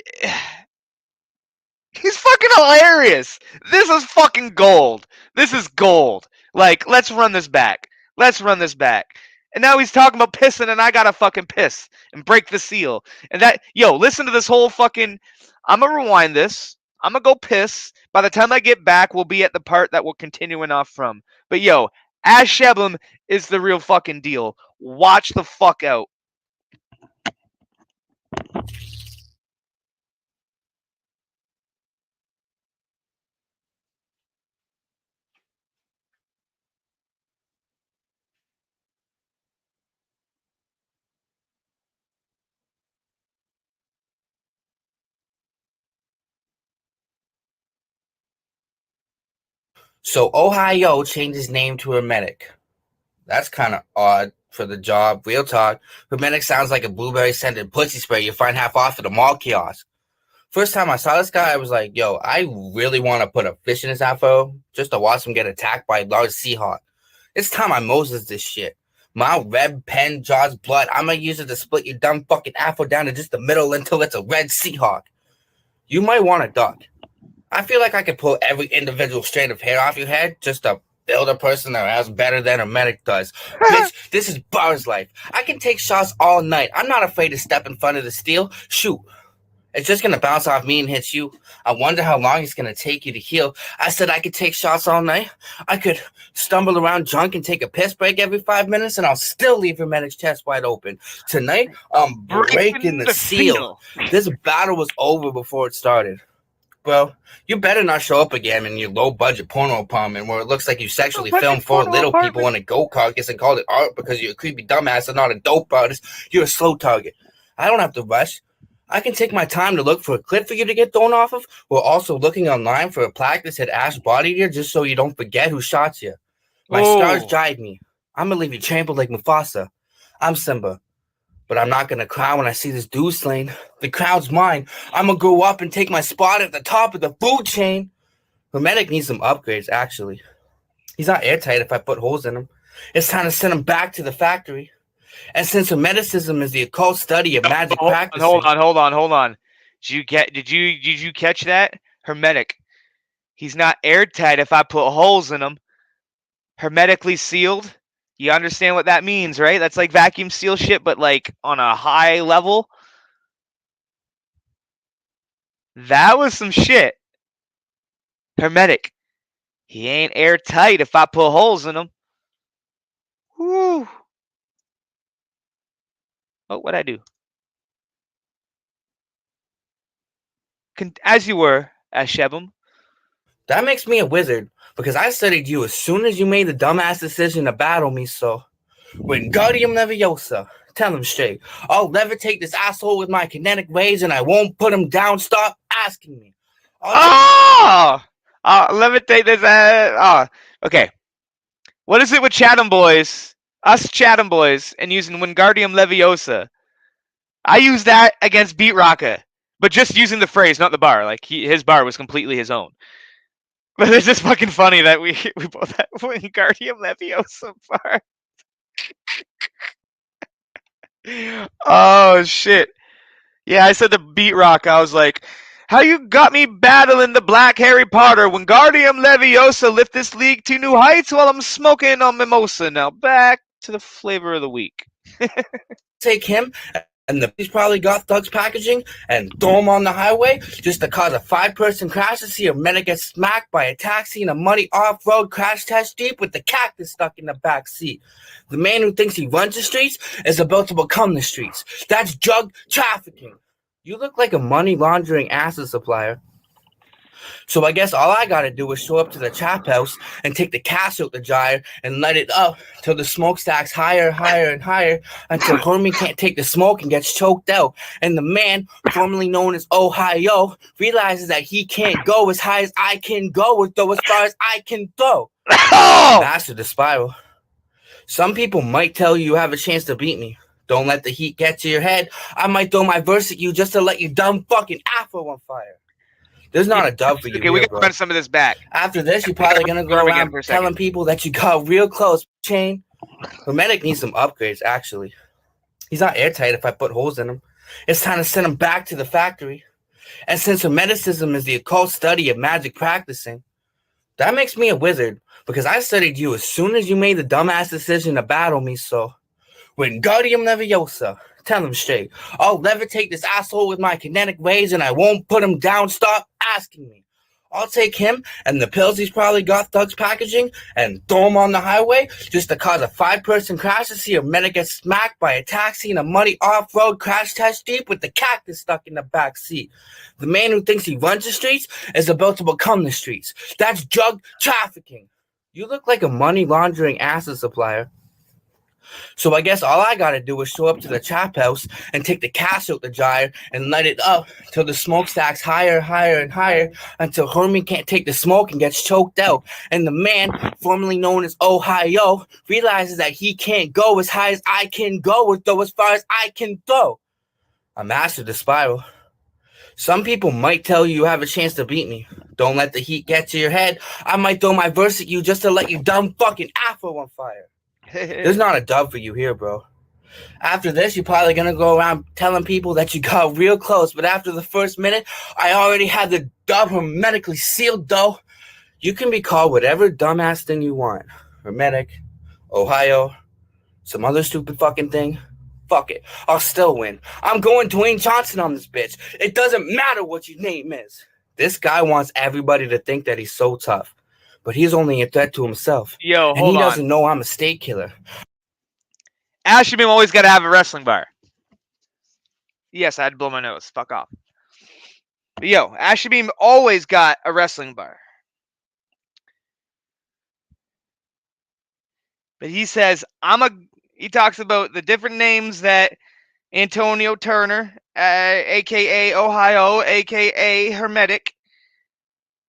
hilarious. This is fucking gold. This is gold. Like, let's run this back. Let's run this back. And now he's talking about pissing, and I gotta fucking piss and break the seal. And that, yo, listen to this whole fucking. I'm gonna rewind this. I'm gonna go piss. By the time I get back, we'll be at the part that we're continuing off from. But yo, Ashebum is the real fucking deal. Watch the fuck out. So Ohio changed his name to Hermetic. That's kind of odd for the job. Real talk. Hermetic sounds like a blueberry scented pussy spray you find half off at the mall kiosk. First time I saw this guy, I was like, yo, I really want to put a fish in his afro just to watch him get attacked by a large seahawk. It's time I Moses this shit. My red pen draws blood. I'm going to use it to split your dumb fucking afro down to just the middle until it's a red seahawk. You might want to duck. I feel like I could pull every individual strand of hair off your head just to build a person that has better than a medic does. Bitch, this is Bar's life. I can take shots all night. I'm not afraid to step in front of the steel. Shoot. It's just going to bounce off me and hit you. I wonder how long it's going to take you to heal. I said I could take shots all night. I could stumble around drunk and take a piss break every 5 minutes, and I'll still leave Hermetic's chest wide open. Tonight, I'm breaking the seal. This battle was over before it started. Bro, you better not show up again in your low-budget porno apartment where it looks like you sexually filmed 4 little people in a goat carcass and called it art because you're a creepy dumbass and not a dope artist. You're a slow target. I don't have to rush. I can take my time to look for a clip for you to get thrown off of. We're also looking online for a plaque that said Ash bodied you just so you don't forget who shot you. My scars drive me. I'm going to leave you trampled like Mufasa. I'm Simba. But I'm not going to cry when I see this dude slain. The crowd's mine. I'm going to go up and take my spot at the top of the food chain. Hermetic needs some upgrades, actually. He's not airtight if I put holes in him. It's time to send him back to the factory. And since Hermeticism is the occult study of magic practice. Hold on. Did you catch that? Hermetic. He's not airtight if I put holes in him. hermetically sealed. You understand what that means, right? That's like vacuum seal shit, but like on a high level. That was some shit. Hermetic. He ain't airtight if I put holes in him. Whew. Oh, what'd I do? As you were, Ashebum. That makes me a wizard, because I studied you as soon as you made the dumbass decision to battle me, so Wingardium Leviosa. Tell him straight. I'll levitate this asshole with my kinetic waves and I won't put him down. Stop asking me. Levitate this. Okay. What is it with Chatham Boys? Us Chatham Boys and using Wingardium Leviosa. I use that against Beat Rocka, but just using the phrase, not the bar. Like his bar was completely his own. But it's just fucking funny that we both have Wingardium Leviosa bar. Oh shit. Yeah, I said the Beat Rock. I was like, how you got me battling the Black Harry Potter? Wingardium Leviosa lift this league to new heights while I'm smoking on mimosa. Now back to the flavor of the week. Take him and he's probably got thugs packaging and throw him on the highway just to cause a 5-person crash to see a medic get smacked by a taxi in a muddy off-road crash test jeep with the cactus stuck in the back seat. The man who thinks he runs the streets is about to become the streets. That's drug trafficking. You look like a money laundering acid supplier. So I guess all I gotta do is show up to the chap house and take the cash out the jar and light it up till the smokestack's higher, higher, and higher until Hermie can't take the smoke and gets choked out. And the man, formerly known as Ohio, realizes that he can't go as high as I can go or throw as far as I can throw. Master the spiral. Some people might tell you have a chance to beat me. Don't let the heat get to your head. I might throw my verse at you just to let your dumb fucking afro on fire. There's not a dub for you. Okay, we gotta run some of this back. After this, you're probably gonna go around telling people that you got real close. Chain. Hermetic needs some upgrades, actually. He's not airtight if I put holes in him. It's time to send him back to the factory. And since Hermeticism is the occult study of magic practicing, that makes me a wizard, because I studied you as soon as you made the dumbass decision to battle me, so Wingardium Leviosa. Tell him straight. I'll levitate this asshole with my kinetic waves and I won't put him down. Stop asking me. I'll take him and the pills he's probably got thugs packaging and throw him on the highway just to cause a 5-person crash to see a medic get smacked by a taxi in a muddy off-road crash test jeep with the cactus stuck in the back seat. The man who thinks he runs the streets is about to become the streets. That's drug trafficking. You look like a money laundering acid supplier. So I guess all I gotta do is show up to the chap house and take the cash out the jar and light it up till the smokestack's higher, higher, and higher until Hermie can't take the smoke and gets choked out. And the man, formerly known as Ohio, realizes that he can't go as high as I can go or throw as far as I can throw. I mastered the spiral. Some people might tell you have a chance to beat me. Don't let the heat get to your head. I might throw my verse at you just to let your dumb fucking afro on fire. There's not a dub for you here, bro. After this, you're probably gonna go around telling people that you got real close, but after the first minute, I already had the dub hermetically sealed, though. You can be called whatever dumbass thing you want. Hermetic, Ohio, some other stupid fucking thing. Fuck it. I'll still win. I'm going Dwayne Johnson on this bitch. It doesn't matter what your name is. This guy wants everybody to think that he's so tough. But he's only a threat to himself. Yo, and hold he on. doesn't know I'm a state killer. Ashby always got to have a wrestling bar. Yes, I had to blow my nose. Fuck off. But yo, Ashby always got a wrestling bar. But he says, he talks about the different names that Antonio Turner, a.k.a. Ohio, a.k.a. Hermetic,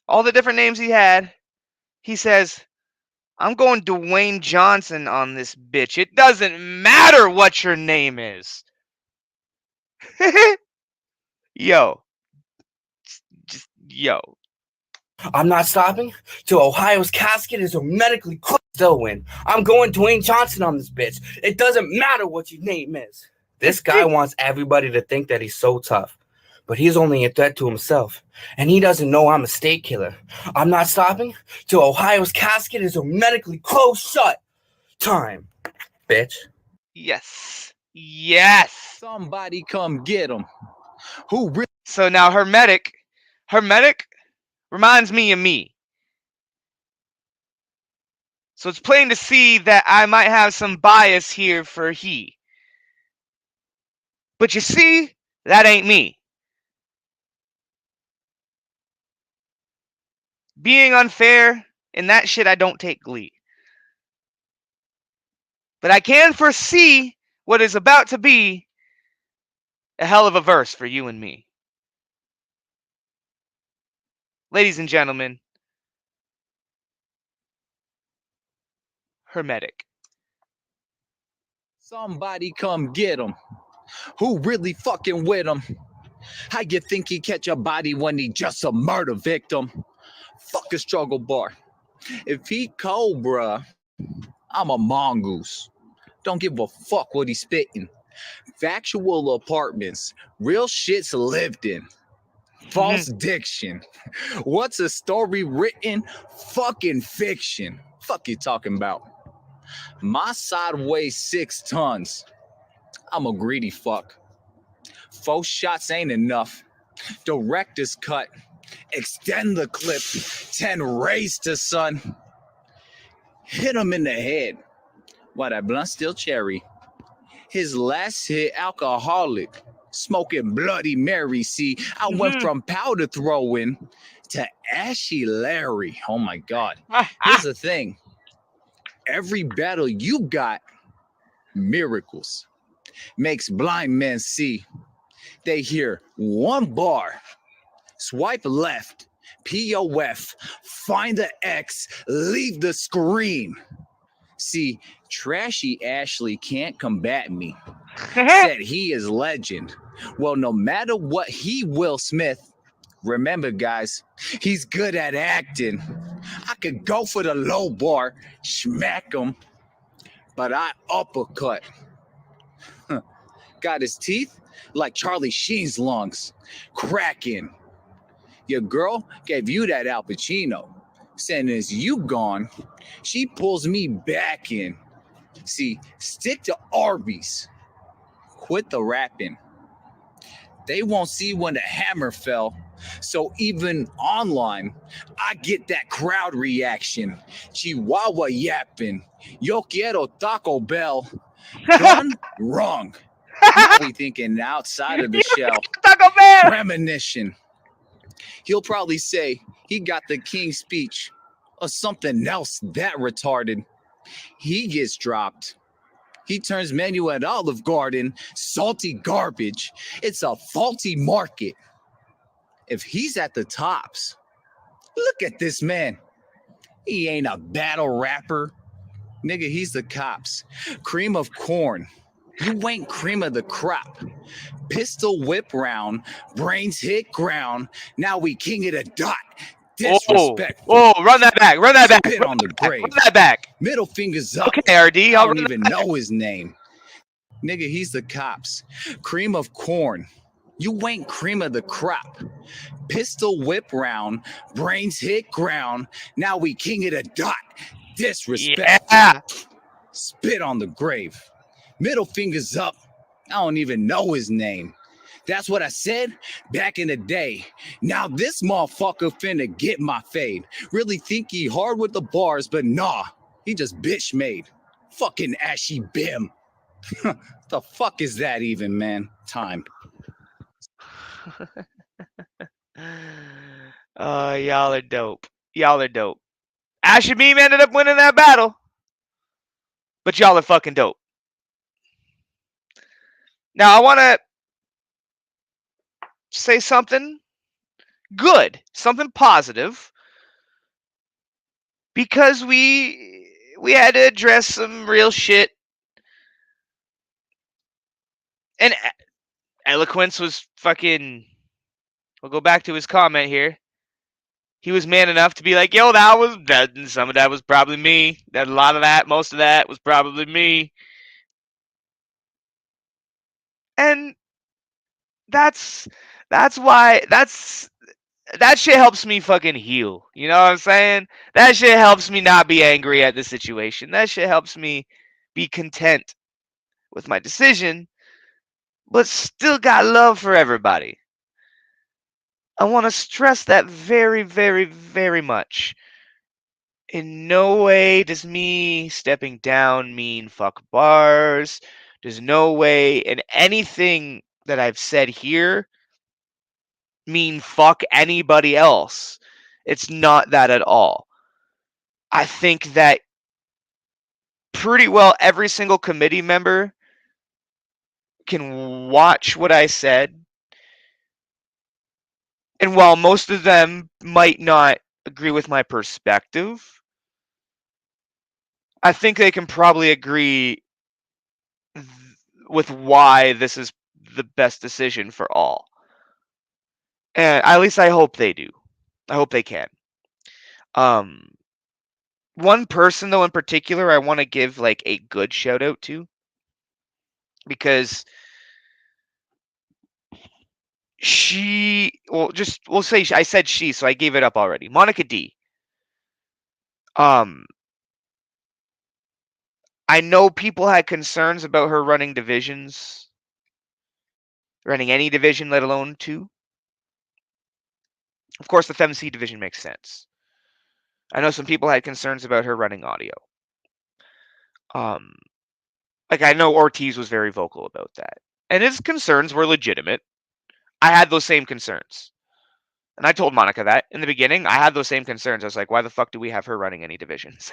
all the different names he had. He says, I'm going Dwayne Johnson on this bitch. It doesn't matter what your name is. Yo. Yo. I'm not stopping till Ohio's casket is hermetically closed. Still win. I'm going Dwayne Johnson on this bitch. It doesn't matter what your name is. This guy wants everybody to think that he's so tough. But he's only a threat to himself, and he doesn't know I'm a state killer. I'm not stopping till Ohio's casket is hermetically closed shut. Time, bitch. Yes. Yes. Somebody come get him. Who really? So now hermetic reminds me of me. So it's plain to see that I might have some bias here for he. But you see, that ain't me. Being unfair, in that shit I don't take glee. But I can foresee what is about to be a hell of a verse for you and me. Ladies and gentlemen, hermetic. Somebody come get him. Who really fucking with him? How you think he catch a body when he just a murder victim? Fuck a struggle bar. If he cobra, I'm a mongoose. Don't give a fuck what he's spitting. Factual apartments, real shit's lived in. False diction. What's a story written? Fucking fiction. Fuck you talking about? My side weighs 6 tons. I'm a greedy fuck. 4 shots ain't enough. Director's cut. Extend the clip. 10 raised to son. Hit him in the head. Why that blunt still cherry? His last hit alcoholic. Smoking Bloody Mary. See, I went from powder throwing to Ashy Larry. Oh my God. Here's the thing. Every battle you got, miracles. Makes blind men see. They hear one bar. Swipe left. POF. Find the X. Leave the screen. See, Trashy Ashley can't combat me. Said he is legend. Well, no matter what he Will Smith, remember guys, he's good at acting. I could go for the low bar, smack him, but I uppercut. Got his teeth like Charlie Sheen's lungs, cracking. Your girl gave you that Al Pacino. Saying as you gone, she pulls me back in. See, stick to Arby's. Quit the rapping. They won't see when the hammer fell. So even online, I get that crowd reaction. Chihuahua yapping. Yo quiero Taco Bell. Done wrong. Now we thinking outside of the shell. Taco Bell! Premonition. He'll probably say he got the king's speech or something else that retarded. He gets dropped. He turns menu at Olive Garden salty garbage. It's a faulty market. If he's at the tops, look at this man. He ain't a battle rapper. Nigga, he's the cops. Cream of corn. You ain't cream of the crop. Pistol whip round. Brains hit ground. Now we king of the dot. Disrespectful. Oh, run that back. Run that back. Spit on the grave. Run that back. Middle fingers up. Okay, RD. I I'll don't run even that back. know his name. Nigga, he's the cops. Cream of corn. You ain't cream of the crop. Pistol whip round. Brains hit ground. Now we king of the dot. Disrespect. Yeah. Spit on the grave. Middle fingers up. I don't even know his name. That's what I said back in the day. Now this motherfucker finna get my fade. Really think he hard with the bars, but nah, he just bitch made. Fucking ashy bim. The fuck is that even, man? Time. Y'all are dope. Y'all are dope. Ashy Beam ended up winning that battle. But y'all are fucking dope. Now I want to say something good, something positive, because we had to address some real shit. And Eloquence was fucking. We'll go back to his comment here. He was man enough to be like, yo, some of that was probably me. That a lot of that, most of that was probably me. And that's why that shit helps me fucking heal. You know what I'm saying? That shit helps me not be angry at the situation. That shit helps me be content with my decision, but still got love for everybody. I want to stress that very, very, very much. In no way does me stepping down mean fuck bars. There's no way in anything that I've said here mean fuck anybody else. It's not that at all. I think that pretty well every single committee member can watch what I said. And while most of them might not agree with my perspective, I think they can probably agree with why this is the best decision for all. And at least I hope they do. I hope they can. One person though in particular I want to give like a good shout out to, because we'll say I said she, so I gave it up already. Monica D. I know people had concerns about her running divisions, running any division, let alone two. Of course, the FemC division makes sense. I know some people had concerns about her running audio. Like I know Ortiz was very vocal about that, and his concerns were legitimate. I had those same concerns, and I told Monica that in the beginning. I had those same concerns. I was like, "Why the fuck do we have her running any divisions?"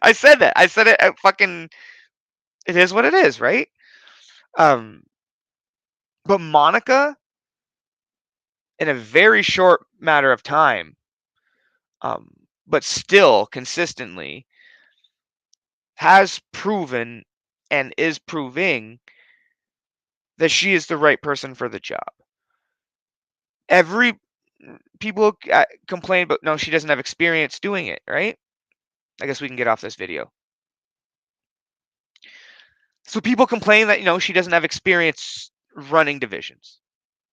I said that. I said it. Fucking, it is what it is, right? But Monica, in a very short matter of time, but still consistently, has proven and is proving that she is the right person for the job. Every people complain about, no, she doesn't have experience doing it, right? I guess we can get off this video. So people complain that, she doesn't have experience running divisions.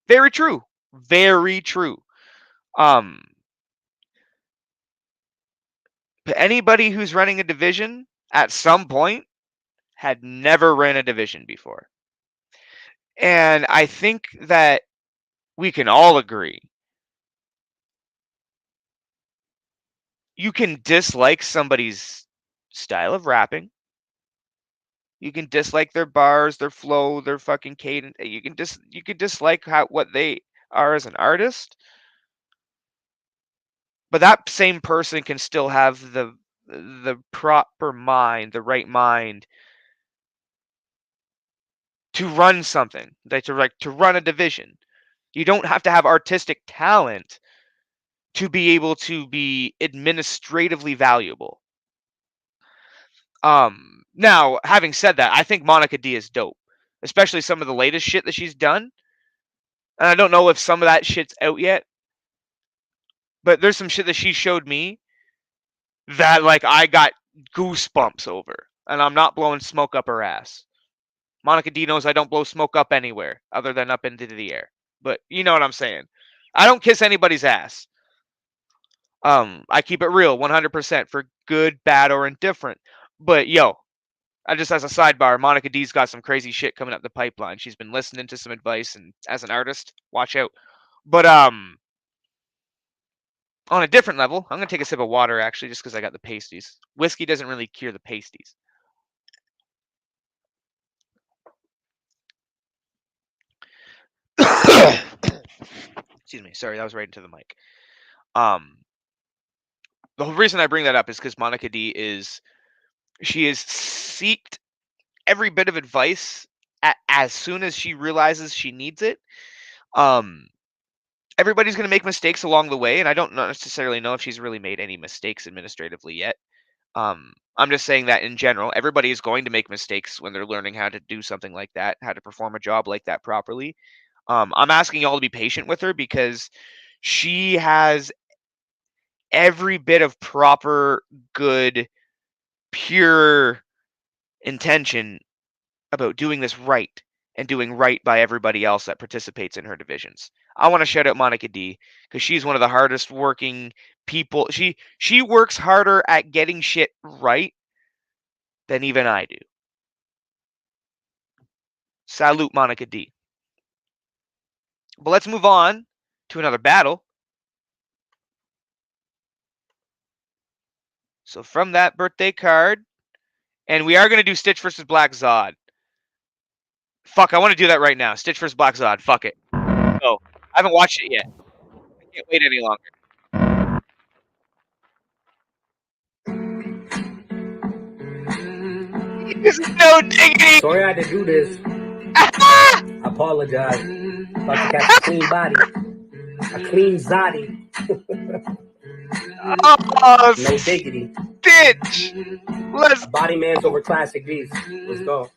Very true. Very true. But anybody who's running a division at some point had never ran a division before. And I think that we can all agree. You can dislike somebody's style of rapping. You can dislike their bars, their flow, their fucking cadence. You can dislike what they are as an artist. But that same person can still have the proper mind, the right mind to run something, to run a division. You don't have to have artistic talent to be able to be administratively valuable. Now, having said that, I think Monica D is dope, especially some of the latest shit that she's done. And I don't know if some of that shit's out yet, but there's some shit that she showed me that like I got goosebumps over, and I'm not blowing smoke up her ass. Monica D knows I don't blow smoke up anywhere other than up into the air. But you know what I'm saying. I don't kiss anybody's ass. I keep it real 100% for good, bad, or indifferent. But yo, just as a sidebar, Monica D's got some crazy shit coming up the pipeline. She's been listening to some advice, and as an artist, watch out. But on a different level, I'm gonna take a sip of water actually, just because I got the pasties. Whiskey doesn't really cure the pasties. Excuse me. Sorry, that was right into the mic. The whole reason I bring that up is because Monica D is seeked every bit of advice as soon as she realizes she needs it. Everybody's going to make mistakes along the way, and I don't necessarily know if she's really made any mistakes administratively yet. I'm just saying that in general, everybody is going to make mistakes when they're learning how to do something like that, how to perform a job like that properly. I'm asking y'all to be patient with her because she has every bit of proper, good, pure intention about doing this right and doing right by everybody else that participates in her divisions. I want to shout out Monica D because she's one of the hardest working people. She works harder at getting shit right than even I do. Salute Monica D. But let's move on to another battle. So from that birthday card, and we are going to do Stitch versus Black Zod. Fuck, I want to do that right now. Stitch versus Black Zod. Fuck it. Oh, I haven't watched it yet. I can't wait any longer. This is no diggity. Sorry I had to do this. I apologize. About to catch a clean body. A clean Zodi. Oh, No diggity. Stitch. Let's Body man's over classic V's. Let's go.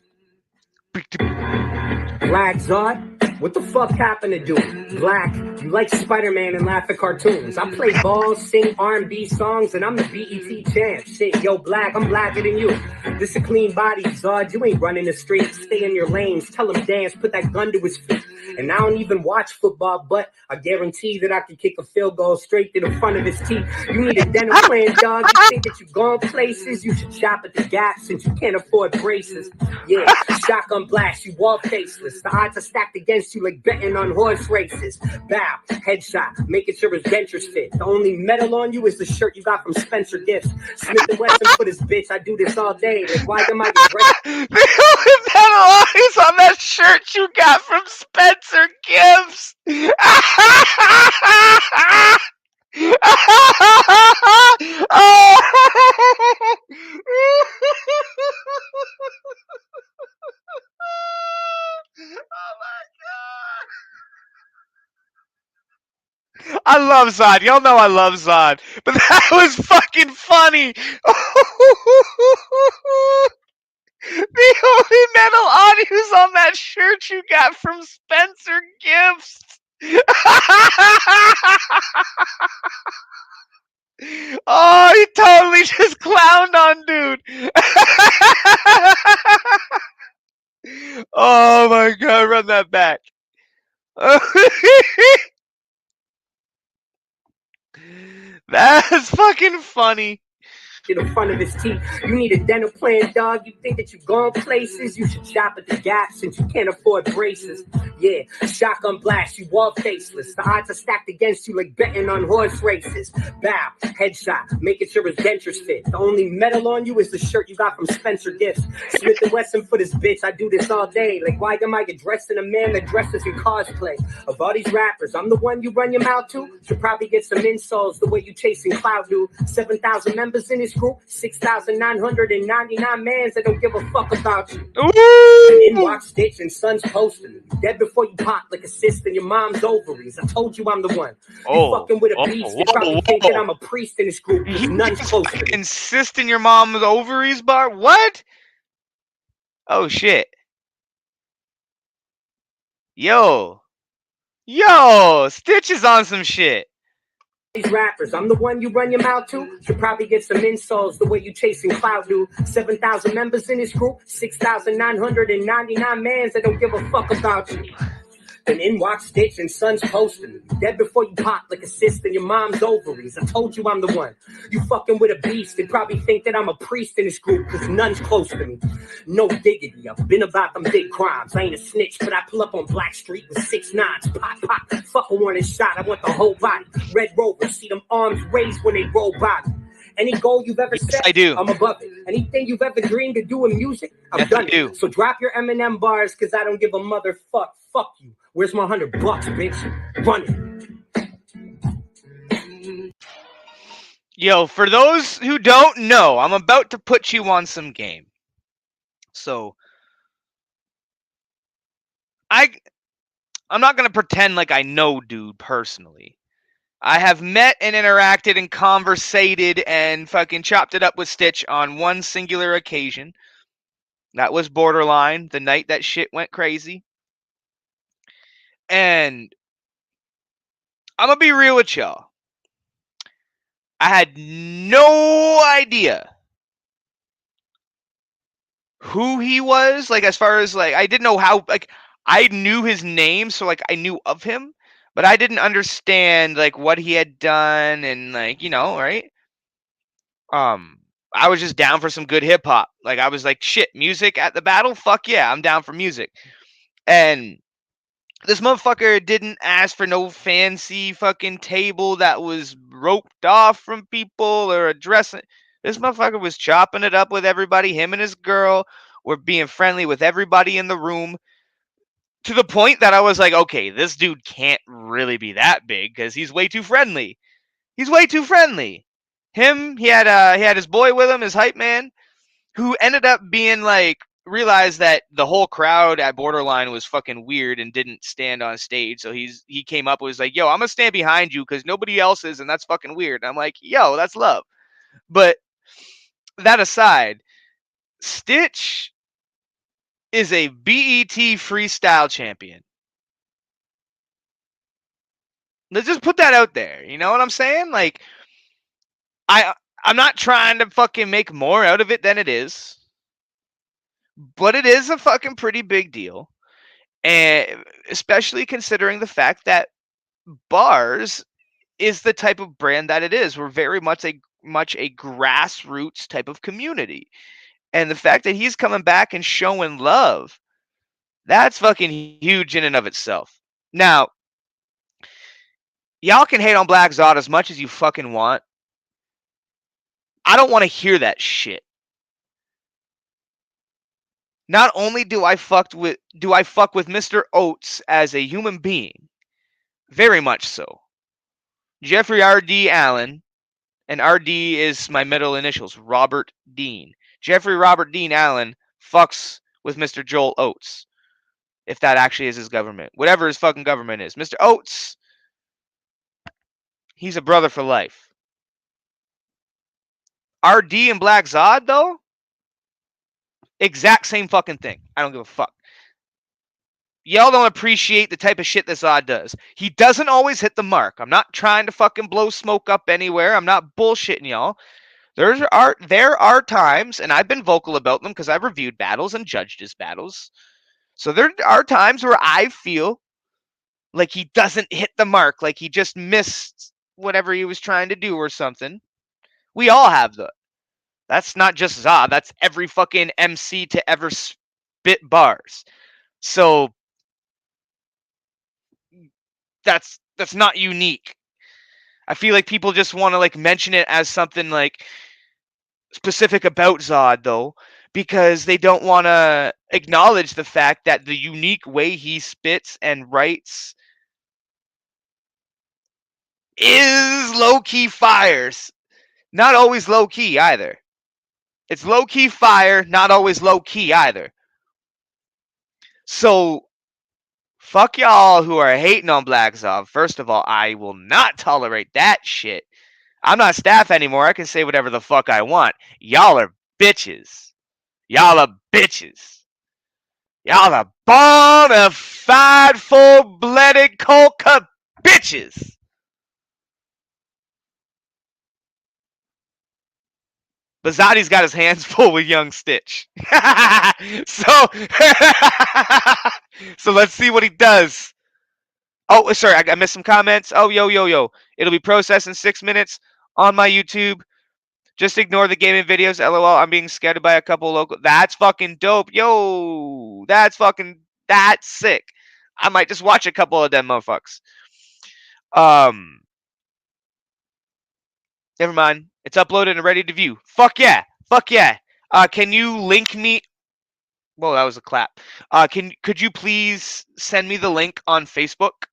Black Zod? What the fuck happened to dude? Black, you like Spider-Man and laugh at cartoons. I play balls, sing R&B songs, and I'm the BET champ. Shit, yo, Black, I'm blacker than you. This a clean body, Zod. You ain't running the streets. Stay in your lanes. Tell him dance. Put that gun to his feet. And I don't even watch football, but I guarantee that I can kick a field goal straight to the front of his teeth. You need a dental plan, dog. You think that you gone places? You should shop at the Gap since you can't afford braces. Yeah, shotgun blast, you wall faceless. The odds are stacked against you like betting on horse races. Bow, headshot, making sure his dentures fit. The only metal on you is the shirt you got from Spencer Gifts. Smith & Wesson for this bitch, I do this all day. Like, why am I dressed? The only metal is on that shirt you got from Spencer Gibbs. I love Zod. Y'all know I love Zod. But that was fucking funny. The only metal audios on that shirt you got from Spencer Gifts. Oh, he totally just clowned on dude. Oh my god, run that back. That's fucking funny. To the front of his teeth. You need a dental plan, dog. You think that you gone places? You should shop at the Gap since you can't afford braces. Yeah, shotgun blast, you wall faceless. The odds are stacked against you like betting on horse races. Bow, headshot, making sure his dentures fit. The only metal on you is the shirt you got from Spencer Gifts. Smith & Wesson for this bitch, I do this all day. Like, why am I get dressed in a man that dresses in cosplay? Of all these rappers, I'm the one you run your mouth to. Should probably get some insults the way you chasing cloud do. 7,000 members in his group, 6,999 mans that don't give a fuck about you. And then watch Stitch and Son's posting you. Dead before you pop like a cyst in your mom's ovaries. I told you I'm the one. You fucking with a beast. They probably think that I'm a priest in this group. None's close to me. Insist in your mom's ovaries bar? What? Oh shit. Yo, Stitch is on some shit. These rappers, I'm the one you run your mouth to. Should probably get some insults the way you chasing cloud do. 7,000 members in this group, 6,999 mans that don't give a fuck about you. And then watch Stitch and Son's posting you. Dead before you pop like a cyst in your mom's ovaries. I told you I'm the one. You fucking with a beast. They probably think that I'm a priest in this group because none's close to me. No diggity. I've been about them big crimes. I ain't a snitch, but I pull up on Black Street with 6 9s. Pop, pop. Fuck a warning shot. I want the whole body. Red Rover. See them arms raised when they roll by me. Any goal you've ever set, I do. I'm above it. Anything you've ever dreamed of doing music, I've done it. So drop your Eminem bars because I don't give a motherfuck. Fuck you. Where's my $100, bitch? Run it. Yo, for those who don't know, I'm about to put you on some game. So, I'm not going to pretend like I know dude personally. I have met and interacted and conversated and fucking chopped it up with Stitch on one singular occasion. That was Borderline, the night that shit went crazy. And I'm going to be real with y'all. I had no idea who he was. Like, as far as, like, I didn't know how, like, I knew his name, so like I knew of him, but I didn't understand like what he had done and like, right? I was just down for some good hip hop. Like I was like, shit, music at the battle? Fuck yeah, I'm down for music. And this motherfucker didn't ask for no fancy fucking table that was roped off from people or a dressing. This motherfucker was chopping it up with everybody. Him and his girl were being friendly with everybody in the room, to the point that I was like, okay, this dude can't really be that big because he's way too friendly. He's way too friendly. He had his boy with him, his hype man, who ended up being like, realized that the whole crowd at Borderline was fucking weird and didn't stand on stage. So he came up and was like, yo, I'm gonna stand behind you because nobody else is, and that's fucking weird. And I'm like, yo, that's love. But that aside, Stitch is a BET freestyle champion. Let's just put that out there. You know what I'm saying? Like, I'm not trying to fucking make more out of it than it is, but it is a fucking pretty big deal. And especially considering the fact that bars is the type of brand that it is. We're very much a grassroots type of community. And the fact that he's coming back and showing love, that's fucking huge in and of itself. Now, y'all can hate on Black Zod as much as you fucking want. I don't want to hear that shit. Not only do I fuck with Mr. Oates as a human being, very much so. Jeffrey R.D. Allen, and R.D. is my middle initials, Robert Dean. Jeffrey Robert Dean Allen fucks with Mr. Joel Oates, if that actually is his government. Whatever his fucking government is. Mr. Oates, he's a brother for life. RD and Black Zod, though, exact same fucking thing. I don't give a fuck. Y'all don't appreciate the type of shit that Zod does. He doesn't always hit the mark. I'm not trying to fucking blow smoke up anywhere. I'm not bullshitting y'all. There are times, and I've been vocal about them because I've reviewed battles and judged his battles. So there are times where I feel like he doesn't hit the mark, like he just missed whatever he was trying to do or something. We all have the. That's not just Zod. That's every fucking MC to ever spit bars. So that's not unique. I feel like people just want to like mention it as something like specific about Zod though, because they don't want to acknowledge the fact that the unique way he spits and writes is low-key fires. Not always low-key either. It's low-key fire, not always low-key either. So fuck y'all who are hating on Black Zod. First of all, I will not tolerate that shit. I'm not staff anymore. I can say whatever the fuck I want. Y'all are bitches. Y'all are bitches. Y'all are bona fide, full-blooded, cold-cut bitches. But Zodi's got his hands full with young Stitch. so, so let's see what he does. Oh, sorry, I missed some comments. Oh, yo. It'll be processed in 6 minutes on my YouTube. Just ignore the gaming videos. LOL, I'm being scouted by a couple local. That's fucking dope. Yo, that's sick. I might just watch a couple of them motherfuckers. Never mind. It's uploaded and ready to view. Fuck yeah. Can you link me? Whoa, that was a clap. Could you please send me the link on Facebook?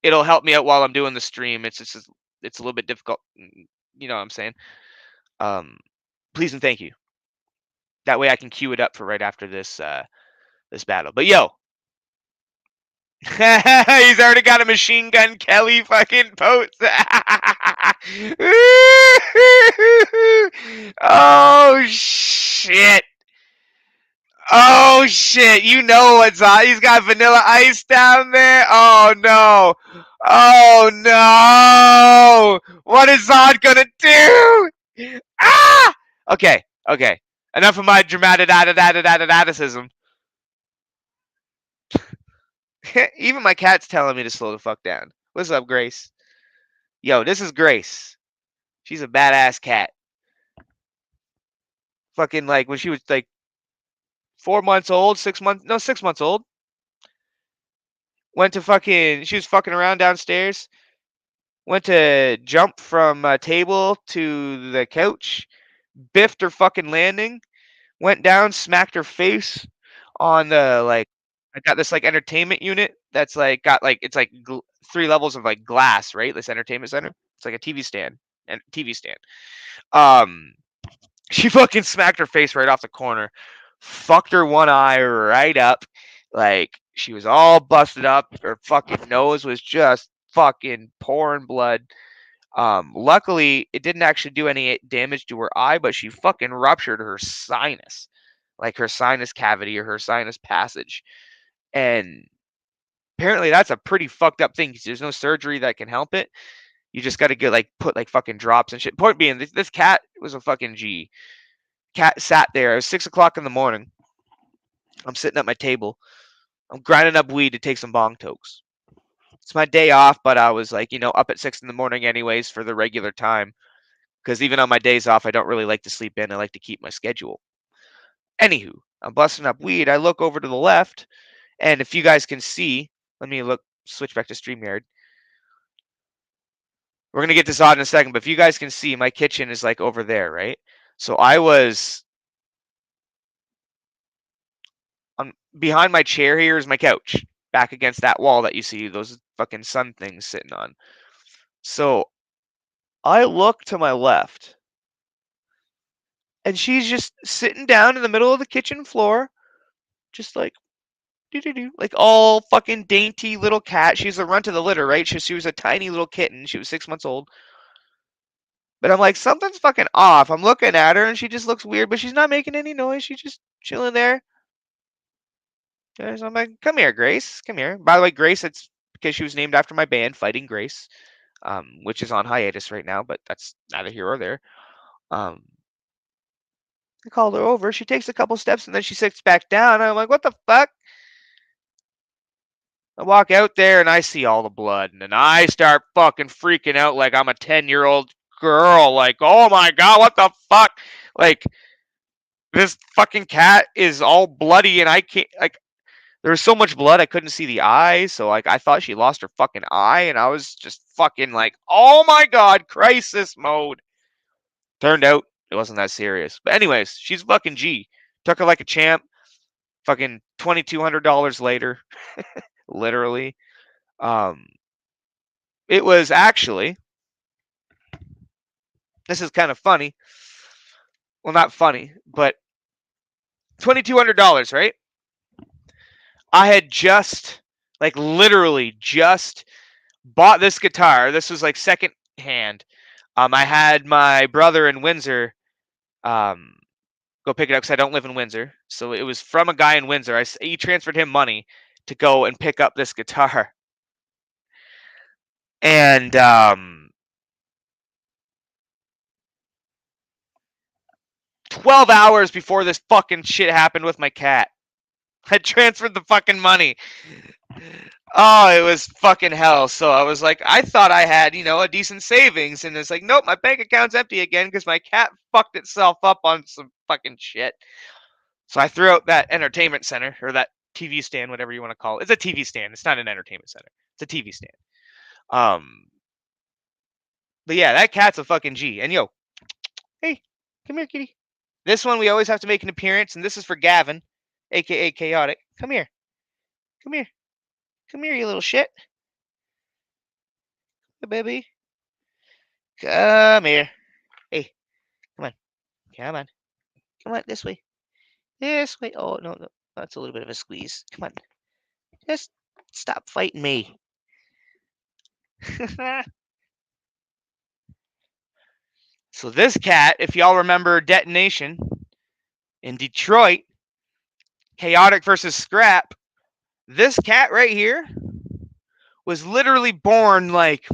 It'll help me out while I'm doing the stream. It's a little bit difficult. You know what I'm saying? Please and thank you. That way I can queue it up for right after this battle. But yo, he's already got a Machine Gun Kelly fucking pose. Oh shit. Oh shit. You know what's on. He's got Vanilla Ice down there. Oh no. Oh no. What is Zod gonna do? Ah! Okay. Enough of my dramatic attaticism. Even my cat's telling me to slow the fuck down. What's up, Grace? Yo, this is Grace. She's a badass cat. Fucking like when she was like 4 months old, 6 months, no, 6 months old. She was fucking around downstairs. Went to jump from a table to the couch, biffed her fucking landing, went down, smacked her face on the like. I got this like entertainment unit that's like got like it's like 3 levels of like glass, right? This entertainment center. It's like a TV stand and TV stand. Um, she fucking smacked her face right off the corner, fucked her one eye right up, like she was all busted up. Her fucking nose was just fucking pouring blood. Luckily, it didn't actually do any damage to her eye, but she fucking ruptured her sinus, like her sinus cavity or her sinus passage. And apparently, that's a pretty fucked up thing because there's no surgery that can help it. You just got to get like put like fucking drops and shit. Point being, this cat was a fucking G. Cat sat there. It was 6 o'clock in the morning. I'm sitting at my table. I'm grinding up weed to take some bong tokes. It's my day off, but I was like, up at 6 in the morning anyways for the regular time. Because even on my days off, I don't really like to sleep in. I like to keep my schedule. Anywho, I'm busting up weed. I look over to the left, and if you guys can see, let me switch back to StreamYard. We're going to get this on in a second, but if you guys can see, my kitchen is like over there, right? So I was behind my chair here is my couch, back against that wall that you see those fucking sun things sitting on. So I look to my left, and she's just sitting down in the middle of the kitchen floor, just like do like all fucking dainty little cat. She's the runt of the litter, right? She was a tiny little kitten. She was 6 months old. But I'm like, something's fucking off. I'm looking at her, and she just looks weird, but she's not making any noise. She's just chilling there. So I'm like, come here, Grace. Come here. By the way, Grace, it's because she was named after my band, Fighting Grace, which is on hiatus right now, but that's neither here or there. I called her over. She takes a couple steps, and then she sits back down. I'm like, what the fuck? I walk out there, and I see all the blood, and then I start fucking freaking out like I'm a 10-year-old girl. Like, oh my God, what the fuck? Like, this fucking cat is all bloody, and I can't, like, there was so much blood I couldn't see the eye, so like I thought she lost her fucking eye, and I was just fucking like, oh my God, crisis mode. Turned out it wasn't that serious. But anyways, she's fucking G. Took her like a champ. Fucking $2,200 later. Literally. It was actually, this is kind of funny. Well, not funny, but $2,200, right? I had just, like literally just bought this guitar. This was like second hand. I had my brother in Windsor go pick it up because I don't live in Windsor. So it was from a guy in Windsor. He transferred him money to go and pick up this guitar. And 12 hours before this fucking shit happened with my cat, I transferred the fucking money. Oh, it was fucking hell. So I was like, I thought I had, a decent savings. And it's like, nope, my bank account's empty again because my cat fucked itself up on some fucking shit. So I threw out that entertainment center or that TV stand, whatever you want to call it. It's a TV stand. It's not an entertainment center. It's a TV stand. But yeah, that cat's a fucking G. And yo, hey, come here, kitty. This one we always have to make an appearance, and this is for Gavin, aka Chaotic. Come here. Come here. Come here, you little shit. Hey, baby. Come here. Hey, come on. Come on. Come on, this way. This way. Oh, no. That's a little bit of a squeeze. Come on. Just stop fighting me. So this cat, if y'all remember Detonation in Detroit, Chaotic versus Scrap, this cat right here was literally born like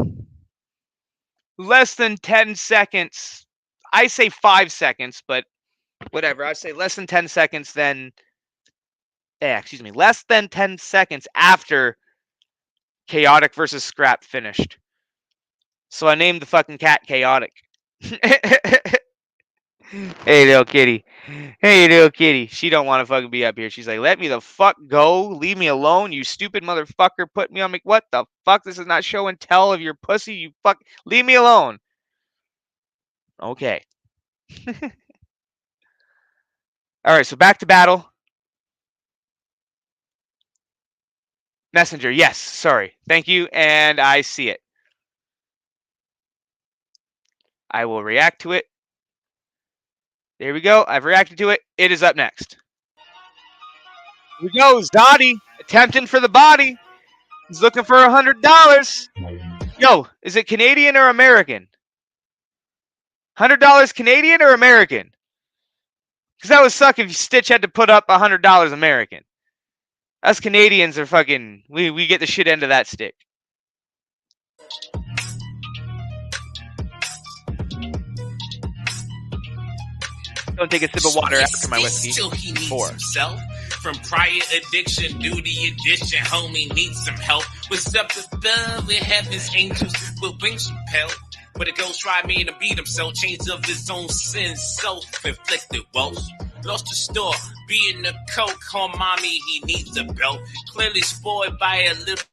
less than 10 seconds. I say 5 seconds, but whatever. I say less than 10 seconds than less than 10 seconds after Chaotic versus Scrap finished. So I named the fucking cat Chaotic. Hey, little kitty. Hey, little kitty. She don't want to fucking be up here. She's like, let me the fuck go. Leave me alone, you stupid motherfucker. Put me on me. What the fuck? This is not show and tell of your pussy. You fuck. Leave me alone. Okay. All right, so back to battle. Messenger, yes, sorry. Thank you, and I see it. I will react to it. There we go. I've reacted to it. It is up next. Here we go. Zoddy attempting for the body. He's looking for $100. Yo, is it Canadian or American? $100 Canadian or American? Because that would suck if Stitch had to put up $100 American. Us Canadians are fucking. We get the shit end of that stick. Don't take a sip of water after my whiskey. Still he needs 4. himself. From prior addiction, duty addition, homie needs some help. What's up above with heaven's angels will bring some help. But a ghost tried me to beat himself, chains of his own sins, self-inflicted woes. Lost the store, being a coke, on mommy, he needs a belt. Clearly spoiled by a little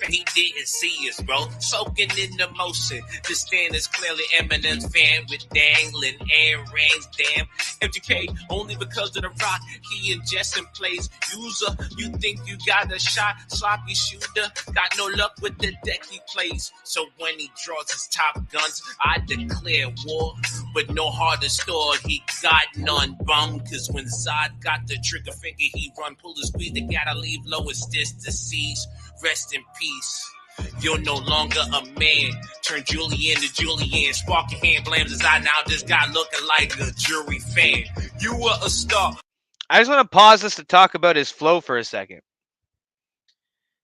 he didn't see us, bro. Soaking in the motion. The stand is clearly Eminem's fan with dangling earrings. Damn, MGK only because of the rock he ingests and plays. User, you think you got a shot? Sloppy shooter, got no luck with the deck he plays. So when he draws his top guns, I declare war. But no heart is stored, he got none. Bum, cause when Zod got the trigger finger, he run, pull the squeeze. They gotta leave low as this disease. Rest in peace. You're no longer a man. Turn Julian to Julian. Spark your hand, blames his eye now. This guy looking like a jury fan. You were a star. I just want to pause this to talk about his flow for a second.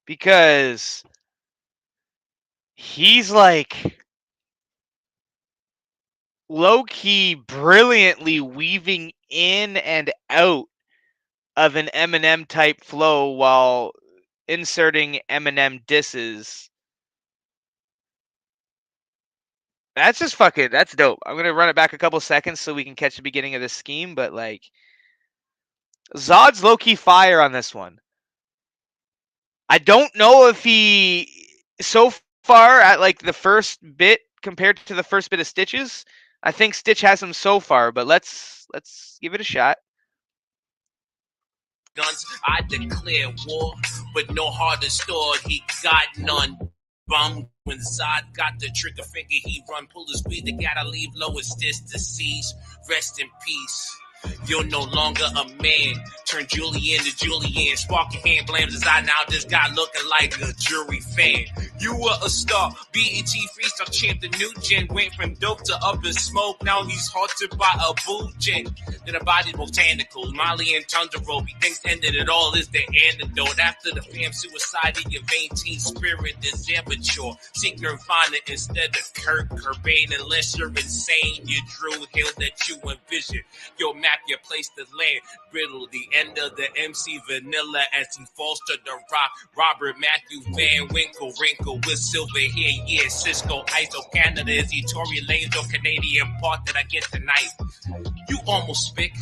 Because he's like low-key brilliantly weaving in and out of an Eminem type flow while inserting Eminem disses. That's just fucking, that's dope. I'm going to run it back a couple seconds so we can catch the beginning of the scheme, but like, Zod's low-key fire on this one. I don't know if he, so far at like the first bit compared to the first bit of Stitch's, I think Stitch has him so far, but let's give it a shot. Guns, I declare war, but no heart is stored, he got none. Bum, when Zod got the trigger finger, he run, pull his squeeze, they gotta leave low as this disease. Rest in peace. You're no longer a man. Turn Julian to Julian. Spark your hand, blames his eye now. This guy looking like a jury fan. You were a star. BET freestyle champ, the new gen. Went from dope to up in smoke. Now he's haunted by a bull gen. Then a body botanicals. Molly and Tundra Rope. He thinks ending it all is the antidote. After the fam suicide in your vain teen spirit is immature. Seek Nirvana instead of Kurt Cobain. Unless you're insane, you Drew Hill that you envision. Your map your place to land. Brittle, the end of the MC Vanilla as he falls to the rock. Robert Matthew Van Winkle, wrinkle with silver hair. Yeah, Cisco, ISO, Canada is he Tory Lanez or Canadian part that I get tonight. You almost spick.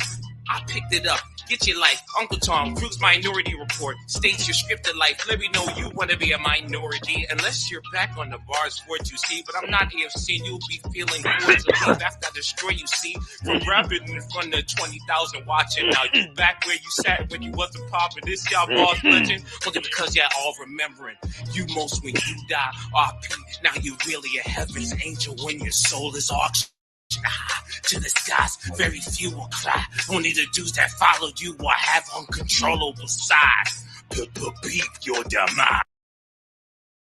I picked it up. Get your life. Uncle Tom, Cruz Minority Report. States your scripted life. Let me know you want to be a minority. Unless you're back on the bars for what you see. But I'm not AFC. You'll be feeling forced to leave after I destroy you, see. From rapping in front of 20,000 watching. Now you back where you sat when you wasn't popping. This y'all bars legend. Only because y'all all remembering. You most when you die. RP. Now you really a heaven's angel when your soul is auctioned. To the skies, very few will cry. Only the dudes that followed you will have uncontrollable size. Beep your demise.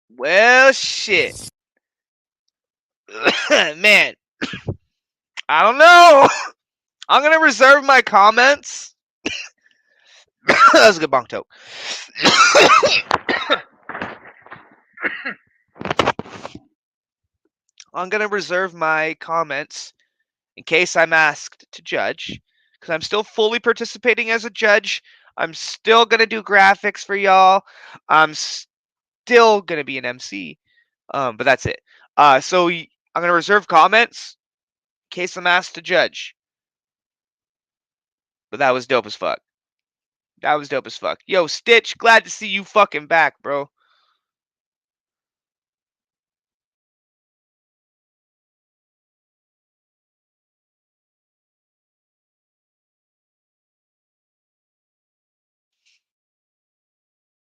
Well, shit. Man, I don't know. I'm going to reserve my comments. That was a good bonk toke. I'm going to reserve my comments in case I'm asked to judge, because I'm still fully participating as a judge. I'm still gonna do graphics for y'all. I'm still gonna be an MC. But that's it. So I'm gonna reserve comments in case I'm asked to judge. But that was dope as fuck. That was dope as fuck. Yo, Stitch, glad to see you fucking back, bro.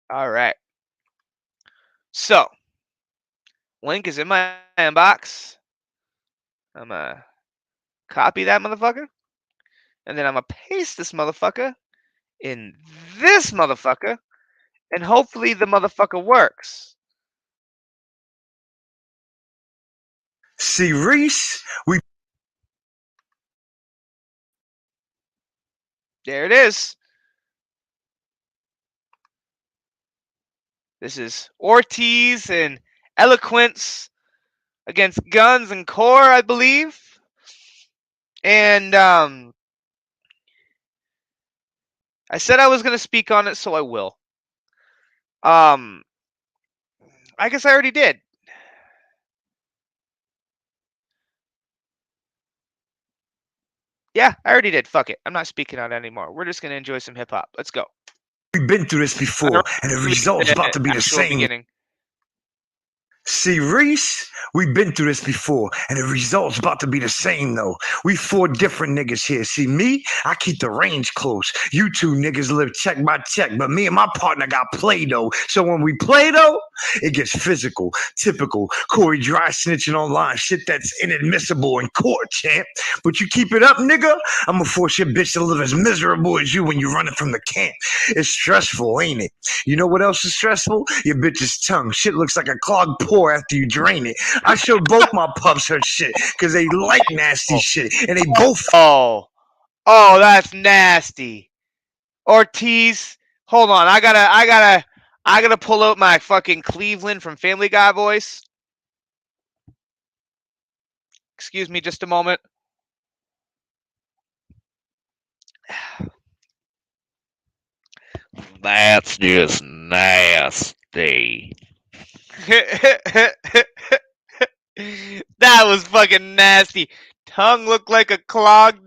All right. So, link is in my inbox. I'm gonna copy that motherfucker. And then I'm gonna paste this motherfucker in this motherfucker. And hopefully the motherfucker works. See, Reese, we. There it is. This is Ortiz and Eloquence against Guns and Core, I believe. And I said I was gonna speak on it, so I will. I guess I already did. Yeah, I already did. Fuck it. I'm not speaking on it anymore. We're just gonna enjoy some hip hop. Let's go. We've been through this before, and the result's about to be the same. Beginning. See, Reese, we've been through this before, and the result's about to be the same, though. We 4 different niggas here. See, me, I keep the range close. You 2 niggas live check by check, but me and my partner got Play-Doh. So when we play, though, it gets physical, typical. Corey dry snitching online, shit that's inadmissible in court, champ. But you keep it up, nigga, I'm gonna force your bitch to live as miserable as you when you're running from the camp. It's stressful, ain't it? You know what else is stressful? Your bitch's tongue. Shit looks like a clogged pore after you drain it. I showed both my pups her shit because they like nasty shit, and they both. Oh, that's nasty. Ortiz, hold on. I gotta pull out my fucking Cleveland from Family Guy voice. Excuse me, just a moment. That's just nasty. That was fucking nasty. Tongue looked like a clogged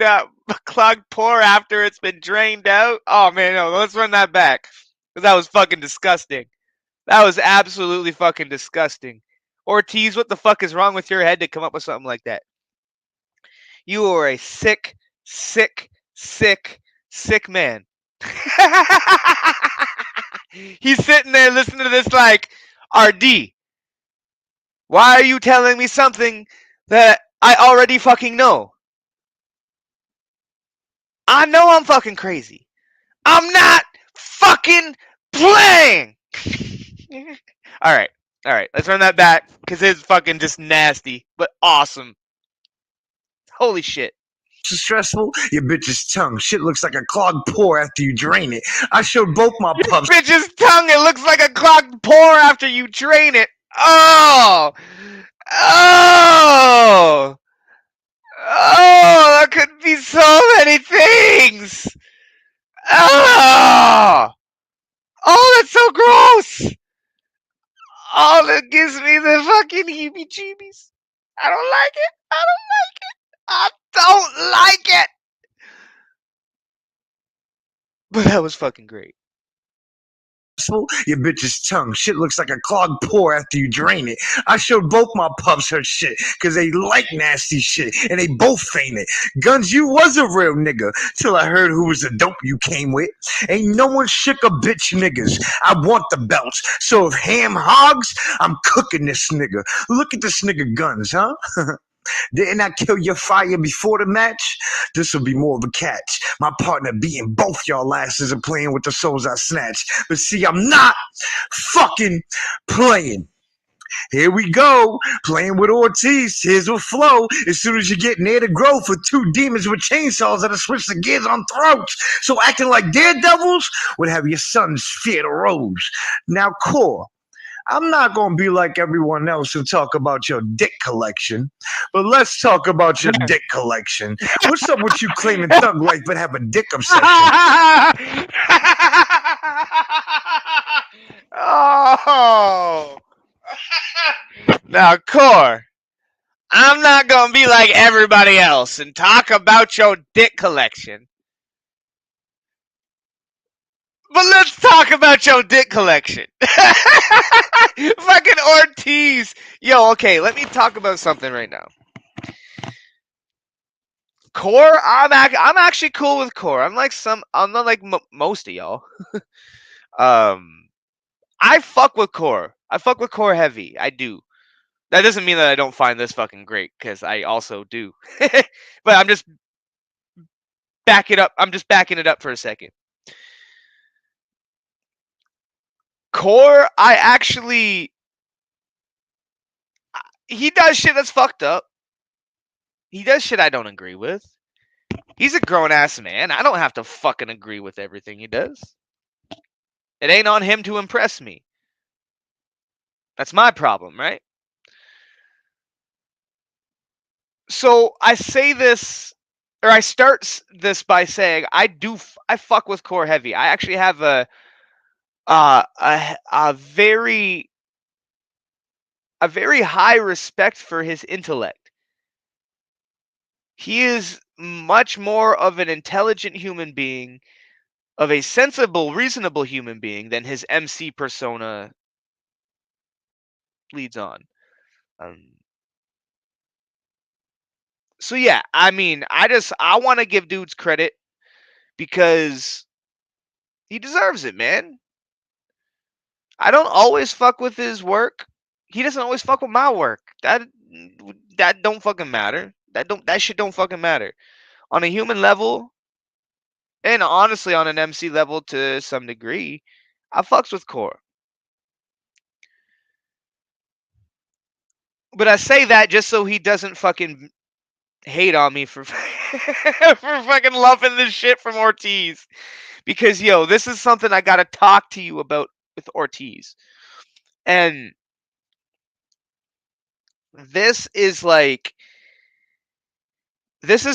pore after it's been drained out. Oh man, no, let's run that back. Cause that was fucking disgusting. That was absolutely fucking disgusting. Ortiz, what the fuck is wrong with your head to come up with something like that? You are a sick, sick, sick, sick man. He's sitting there listening to this like, RD, why are you telling me something that I already fucking know? I know I'm fucking crazy. I'm not fucking playing. All right. Let's run that back because it's fucking just nasty, but awesome. Holy shit. Stressful, your bitch's tongue. Shit looks like a clogged pore after you drain it. I showed both my pups. Your bitch's tongue, it looks like a clogged pore after you drain it. Oh, that could be so many things. Oh, that's so gross. Oh, that gives me the fucking heebie-jeebies. I don't like it. I don't like it. But that was fucking great. Your bitch's tongue. Shit looks like a clogged pore after you drain it. I showed both my pups her shit because they like nasty shit and they both fainted. Guns, you was a real nigga till I heard who was the dope you came with. Ain't no one shook a bitch niggas. I want the belts. So if ham hogs, I'm cooking this nigga. Look at this nigga Guns, huh? Didn't I kill your fire before the match? This will be more of a catch. My partner beating both y'all asses and playing with the souls I snatched. But see, I'm not fucking playing. Here we go, playing with Ortiz, tears will flow. As soon as you get near the growth with 2 demons with chainsaws that'll switch the gears on throats. So acting like daredevils would have your sons fear the rose. Now, Core, I'm not going to be like everyone else who talk about your dick collection, but let's talk about your dick collection. What's up with you claiming thug life but have a dick obsession? Oh. Now, Core, I'm not gonna be like everybody else and talk about your dick collection. But let's talk about your dick collection. Fucking Ortiz. Yo, okay, let me talk about something right now. Core, I'm actually cool with Core. I'm not like most of y'all. I fuck with Core. I fuck with Core heavy. I do. That doesn't mean that I don't find this fucking great, because I also do. But I'm just backing it up for a second. Core, he does shit that's fucked up. He does shit I don't agree with. He's a grown ass man. I don't have to fucking agree with everything he does. It ain't on him to impress me. That's my problem, right? So I say this, or I start this by saying I fuck with Core heavy. I actually have a very high respect for his intellect. He is much more of an intelligent human being, of a sensible, reasonable human being than his MC persona leads on. So yeah, I mean, I want to give dudes credit because he deserves it, man. I don't always fuck with his work. He doesn't always fuck with my work. That don't fucking matter. That shit don't fucking matter. On a human level, and honestly on an MC level to some degree, I fucks with Core. But I say that just so he doesn't fucking hate on me for for fucking loving this shit from Ortiz. Because yo, this is something I gotta talk to you about with Ortiz. And this is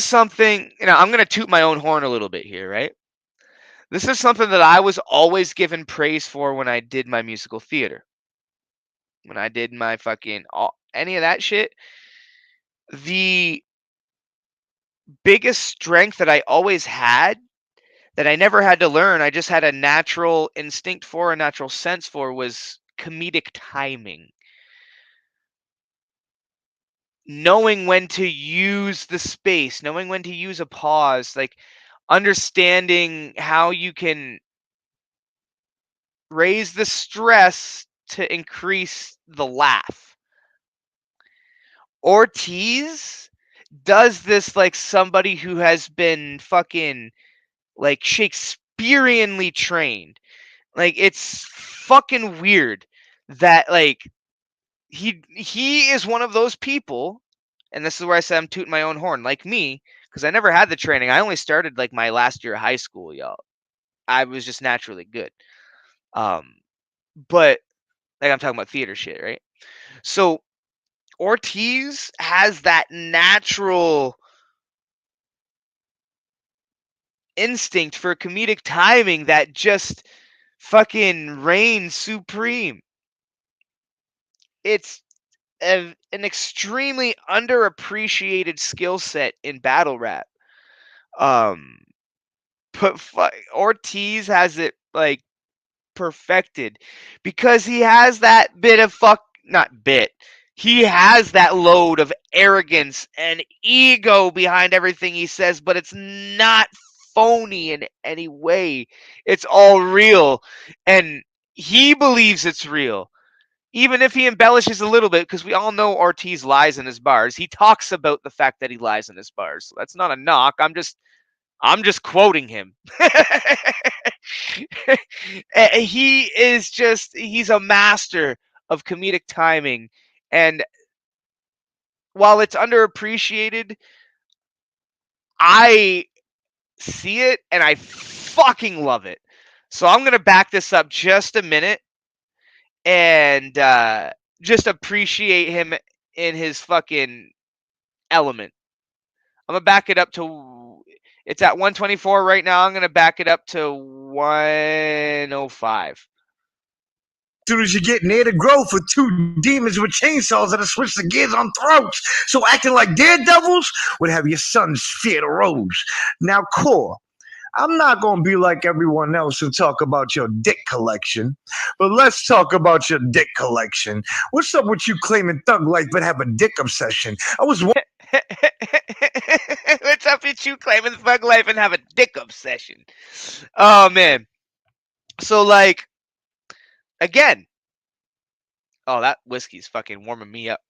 something, I'm gonna toot my own horn a little bit here, right? This is something that I was always given praise for when I did my musical theater. When I did my fucking any of that shit. The biggest strength that I always had, that I never had to learn, I just had a natural instinct for, a natural sense for, was comedic timing. Knowing when to use the space, knowing when to use a pause, like understanding how you can raise the stress to increase the laugh. Ortiz does this like somebody who has been fucking like Shakespeareanly trained. Like, it's fucking weird that like he is one of those people, and this is where I say I'm tooting my own horn, like me, because I never had the training. I only started like my last year of high school, y'all. I was just naturally good. But like, I'm talking about theater shit, right? So Ortiz has that natural instinct for comedic timing that just fucking reigns supreme. It's an extremely underappreciated skill set in battle rap. But Ortiz has it like perfected because he has that bit of not bit. He has that load of arrogance and ego behind everything he says, but it's not phony in any way. It's all real, and he believes it's real. Even if he embellishes a little bit, because we all know Ortiz lies in his bars. He talks about the fact that he lies in his bars. So that's not a knock. I'm just quoting him. He's a master of comedic timing. And while it's underappreciated, I see it and I fucking love it. So I'm going to back this up just a minute and just appreciate him in his fucking element. I'm going to back it up to It's at 124 right now. I'm going to back it up to 105. Soon as you get near the growth with two demons with chainsaws that'll switch the gears on throats. So acting like daredevils would have your sons fear the rose. Now, Core, I'm not going to be like everyone else who talk about your dick collection, but let's talk about your dick collection. What's up with you claiming thug life but have a dick obsession? I was What's up with you claiming thug life and have a dick obsession? Oh, man. So, like, again. Oh, that whiskey's fucking warming me up.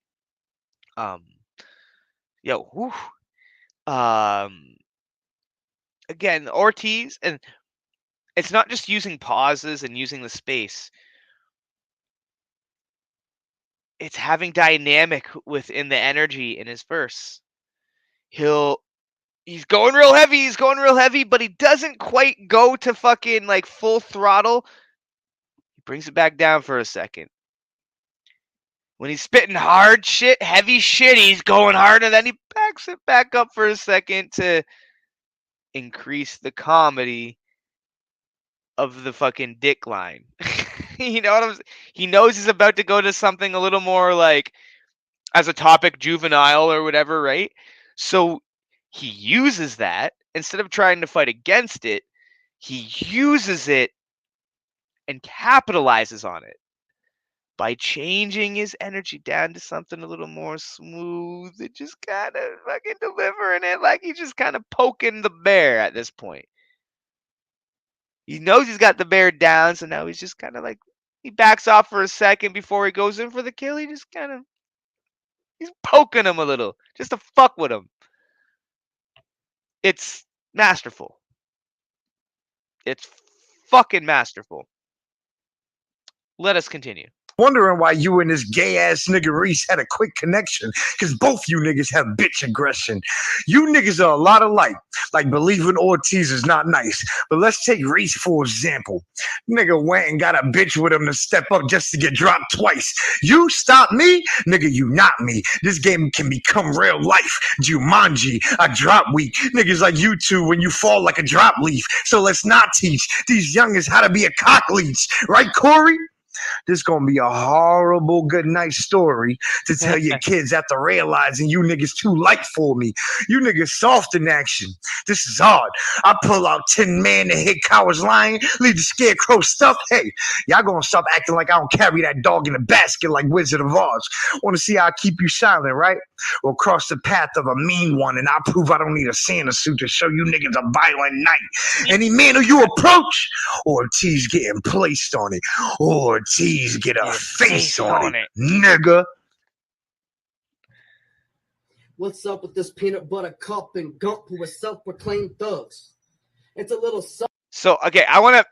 Yo, whew. Again, Ortiz, and it's not just using pauses and using the space. It's having dynamic within the energy in his verse. He's going real heavy, but he doesn't quite go to fucking like full throttle. He brings it back down for a second. When he's spitting hard shit, heavy shit, he's going hard, and then he backs it back up for a second to increase the comedy of the fucking dick line. You know what I'm saying? He knows he's about to go to something a little more like, as a topic, juvenile or whatever, right? So he uses that instead of trying to fight against it. He uses it and capitalizes on it by changing his energy down to something a little more smooth and just kind of fucking delivering it like he's just kind of poking the bear at this point. He knows he's got the bear down, so now he's just kind of like, he backs off for a second before he goes in for the kill. He just kind of, he's poking him a little just to fuck with him. It's masterful. It's fucking masterful. Let us continue. wondering why you and this gay ass nigga Reese had a quick connection, because both you niggas have bitch aggression. You niggas are a lot alike, like believing Ortiz is not nice. But let's take Reese for example. Nigga went and got a bitch with him to step up just to get dropped twice. You stop me? Nigga, you not me. This game can become real life. Jumanji, a drop week. Niggas like you two when you fall like a drop leaf. So let's not teach these youngins how to be a cock leech. Right, Corey? This gonna be a horrible good night story to tell your kids after realizing you niggas too light for me. You niggas soft in action. This is hard. I pull out 10 men to hit cowards lying, leave the scarecrow stuffed. Hey, y'all gonna stop acting like I don't carry that dog in a basket like Wizard of Oz. Wanna see how I keep you silent, right? Or cross the path of a mean one and I'll prove I don't need a Santa suit to show you niggas a violent night. Any man who you approach, Ortiz getting placed on it. Ortiz get a face on it, nigga. What's up with this peanut butter cup and gump who are self-proclaimed thugs? It's a little So, okay, I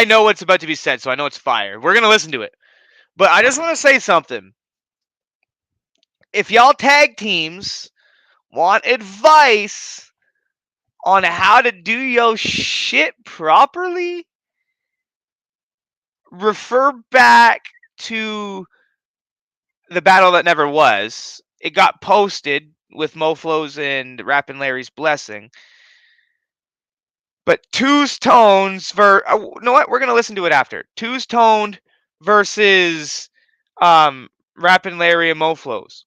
know what's about to be said, so I know it's fire. We're going to listen to it. But I just want to say something. If y'all tag teams want advice on how to do your shit properly, refer back to the battle that never was. It got posted with Moflo's and Rappin' Larry's blessing. But Two's Tones you know what? We're gonna listen to it after. Two's Toned versus Rappin' Larry and Moflo's.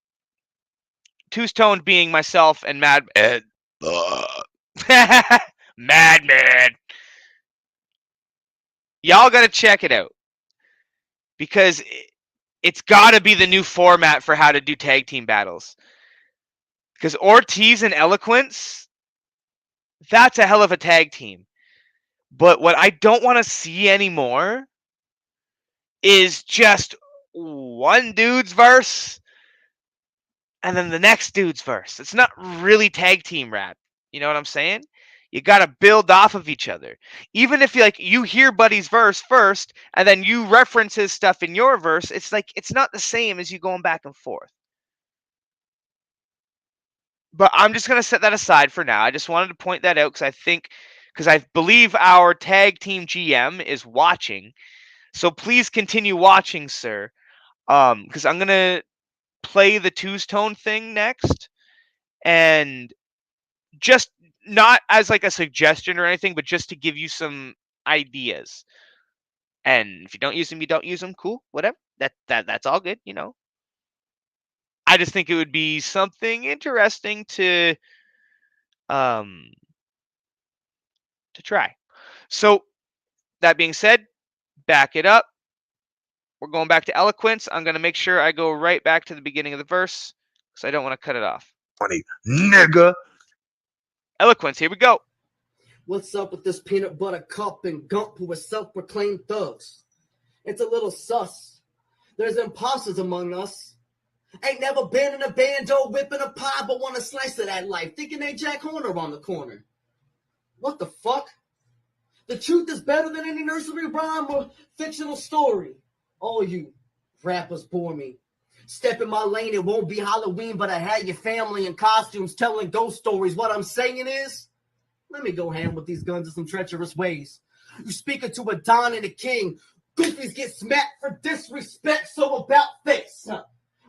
Two's Toned being myself and Madman. Madman. Y'all gotta check it out. Because it's gotta be the new format for how to do tag team battles. Because Ortiz and Eloquence, that's a hell of a tag team. But what I don't want to see anymore is just one dude's verse and then the next dude's verse. It's not really tag team rap. You know what I'm saying? You got to build off of each other. Even if you hear Buddy's verse first and then you reference his stuff in your verse, it's not the same as you going back and forth. But I'm just going to set that aside for now. I just wanted to point that out because I believe our tag team GM is watching. So please continue watching, sir. Because I'm going to play the Two's Tone thing next. And just not as like a suggestion or anything, but just to give you some ideas. And if you don't use them, you don't use them. Cool, whatever. That's all good, you know. I just think it would be something interesting to try. So that being said, back it up. We're going back to eloquence. I'm going to make sure I go right back to the beginning of the verse because I don't want to cut it off. Funny nigga. Eloquence, here we go. What's up with this peanut butter cup and gump who are self-proclaimed thugs? It's a little sus. There's imposters among us. Ain't never been in a bando whipping a pie but want a slice of that life, thinking they Jack Horner on the corner. What the fuck? The truth is better than any nursery rhyme or fictional story. All you rappers bore me. Step in my lane, it won't be Halloween, but I had your family in costumes telling ghost stories. What I'm saying is, let me go hand with these guns in some treacherous ways. You speaking to a Don and a king. Goofies get smacked for disrespect, so about face.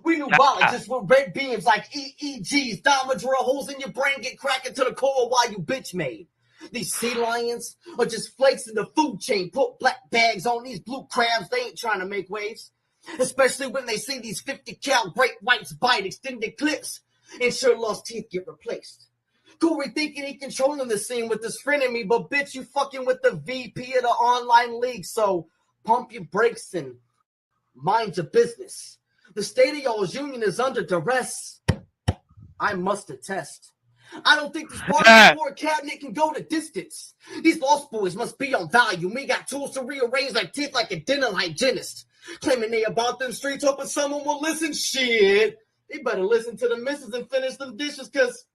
We neurologists with red beams like EEGs. Diamond drill holes in your brain get cracking to the core while you bitch made. These sea lions are just flakes in the food chain. Put black bags on these blue crabs. They ain't trying to make waves. Especially when they see these 50 cal great whites bite extended clips and sure lost teeth get replaced. Corey thinking he controlling the scene with his friend in me, but bitch, you fucking with the VP of the online league. So pump your brakes and mind your business. The state of y'all's union is under duress. I must attest. I don't think this part of the board cabinet can go the distance. These lost boys must be on value. We got tools to rearrange their teeth like a dental hygienist. Claiming they about them streets, hoping someone will listen. Shit. They better listen to the missus and finish them dishes, because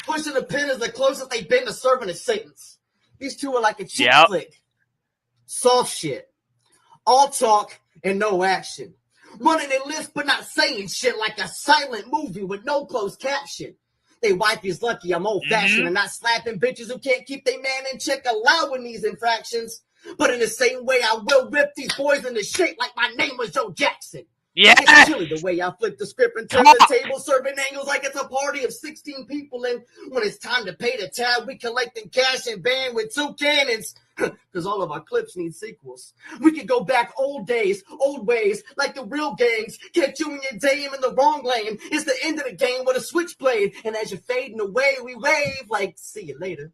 pushing a pen is the closest they've been to serving a sentence. These two are like a cheap flick. Soft shit. All talk and no action. Running their lips but not saying shit, like a silent movie with no closed caption. They wifey's lucky I'm old-fashioned and not slapping bitches who can't keep their man in check, allowing these infractions. But in the same way, I will rip these boys in the shit like my name was Joe Jackson. Yeah. It's chilly the way I flip the script and turn the table, serving angles like it's a party of 16 people. And when it's time to pay the tab, we collecting cash and band with 2 cannons. Because all of our clips need sequels. We could go back old days, old ways, like the real gangs. Catch you in your dame in the wrong lane. It's the end of the game with a switchblade. And as you're fading away, we wave like, see you later.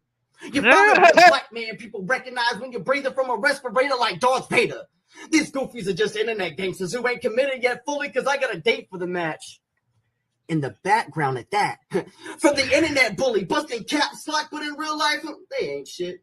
You're finally a black man people recognize when you're breathing from a respirator like Darth Vader. These goofies are just internet gangsters who ain't committed yet fully, because I got a date for the match. In the background at that. From the internet bully, busting caps lock, but in real life, they ain't shit.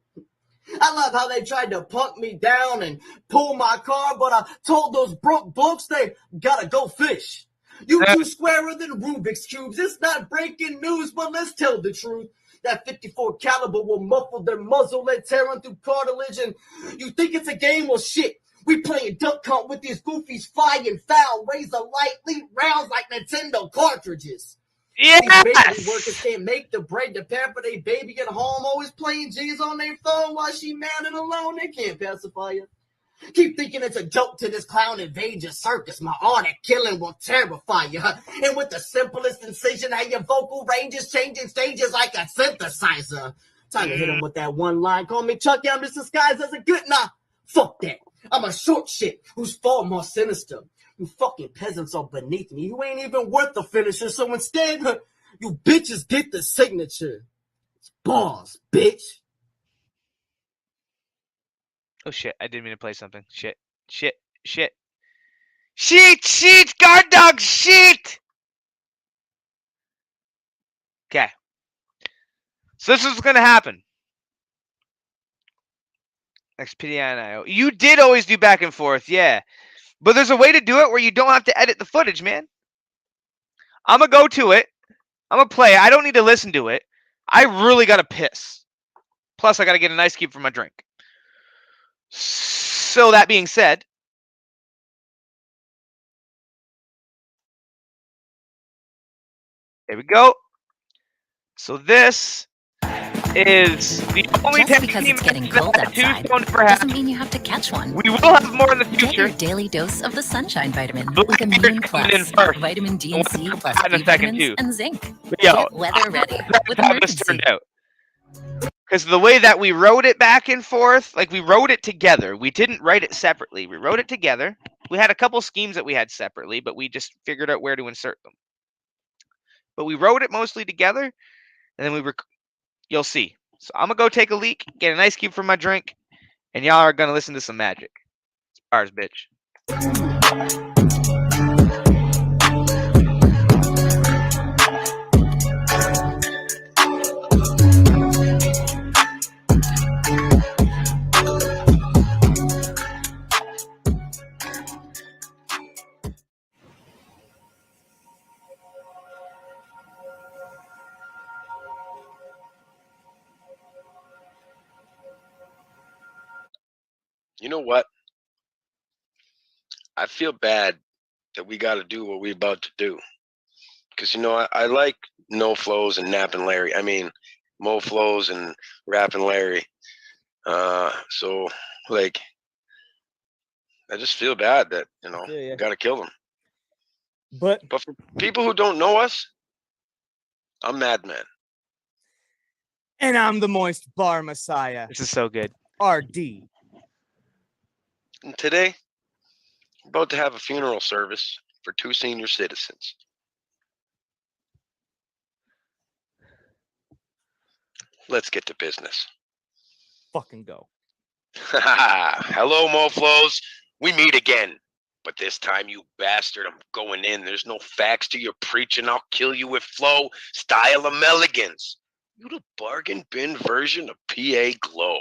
I love how they tried to punk me down and pull my car, but I told those broke blokes they gotta go fish. You two squarer than Rubik's Cubes. It's not breaking news, but let's tell the truth. That 54 caliber will muffle their muzzle and tearing through cartilage. And you think it's a game? Well, shit. We playing duck hunt with these goofies flying foul, razor light, lead rounds like Nintendo cartridges. Yes! These baby workers can't make the bread to pamper their baby at home, always playing G's on their phone while she mad and alone. They can't pacify you. Keep thinking it's a joke to this clown invade your circus. My art at killing will terrify you. And with the simplest incision, how your vocal range is changing stages like a synthesizer. Time to hit him with that one line. Call me Chucky, I'm just disguised as a good nah. Fuck that. I'm a short shit who's far more sinister. You fucking peasants are beneath me. You ain't even worth the finisher. So instead, you bitches get the signature. It's bars, bitch. Oh shit, I didn't mean to play something. Shit. Guard dog, shit! Okay. So this is what's gonna happen. XPDI. You did always do back and forth, yeah. But there's a way to do it where you don't have to edit the footage, man. I'm gonna go to it. I'm gonna play it. I don't need to listen to it. I really gotta piss. Plus, I gotta get an ice cube for my drink. So that being said, there we go. So this is the only Just because it's getting cold outside doesn't mean you have to catch one. We will have more in the future. Get your daily dose of the sunshine vitamin with Immune Plus, vitamin D and C plus B vitamins and zinc. Yo, Get weather ready with how this turned out. Because the way that we wrote it back and forth, like we wrote it together. We didn't write it separately. We wrote it together. We had a couple schemes that we had separately, but we just figured out where to insert them. But we wrote it mostly together, and then you'll see. So I'm gonna go take a leak, get an ice cube for my drink, and y'all are gonna listen to some magic. Bars, bitch. You know what? I feel bad that we got to do what we're about to do. Because, you know, I like No Flows and Nappin' Larry. I mean, Mo Flows and Rappin' Larry. So, like, I just feel bad that, you know, we got to kill them. But for people who don't know us, I'm Madman. And I'm the Moist Bar Messiah. This is so good. RD. And today, I'm about to have a funeral service for 2 senior citizens. Let's get to business. Fucking go. Hello, Moflos. We meet again. But this time, you bastard, I'm going in. There's no facts to your preaching. I'll kill you with flow, style of Melligans. You the bargain bin version of PA Glow.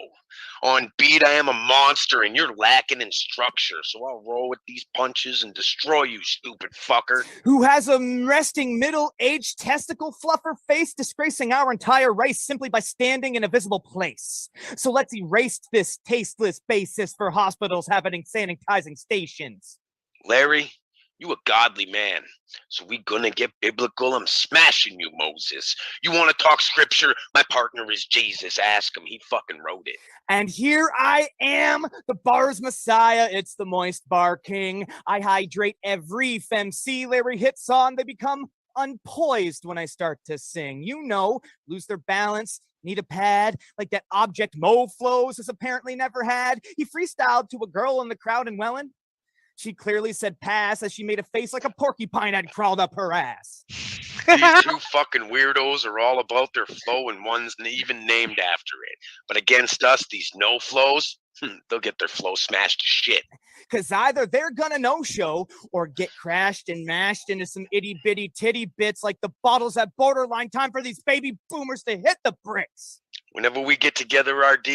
On beat, I am a monster, and you're lacking in structure. So I'll roll with these punches and destroy you, stupid fucker. Who has a resting middle-aged testicle fluffer face disgracing our entire race simply by standing in a visible place. So let's erase this tasteless basis for hospitals having sanitizing stations. Larry, you a godly man. So we gonna get biblical? I'm smashing you, Moses. You want to talk scripture? My partner is Jesus. Ask him. He fucking wrote it. And here I am, the bar's messiah. It's the Moist Bar King. I hydrate every femc Larry hits on. They become unpoised when I start to sing. You know, lose their balance, need a pad, like that object Mo Flows has apparently never had. He freestyled to a girl in the crowd in Welland. She clearly said pass as she made a face like a porcupine had crawled up her ass. These 2 fucking weirdos are all about their flow and one's even named after it. But against us, these no flows, they'll get their flow smashed to shit. Cause either they're gonna no-show or get crashed and mashed into some itty-bitty titty bits like the bottles at borderline time for these baby boomers to hit the bricks. Whenever we get together, RD,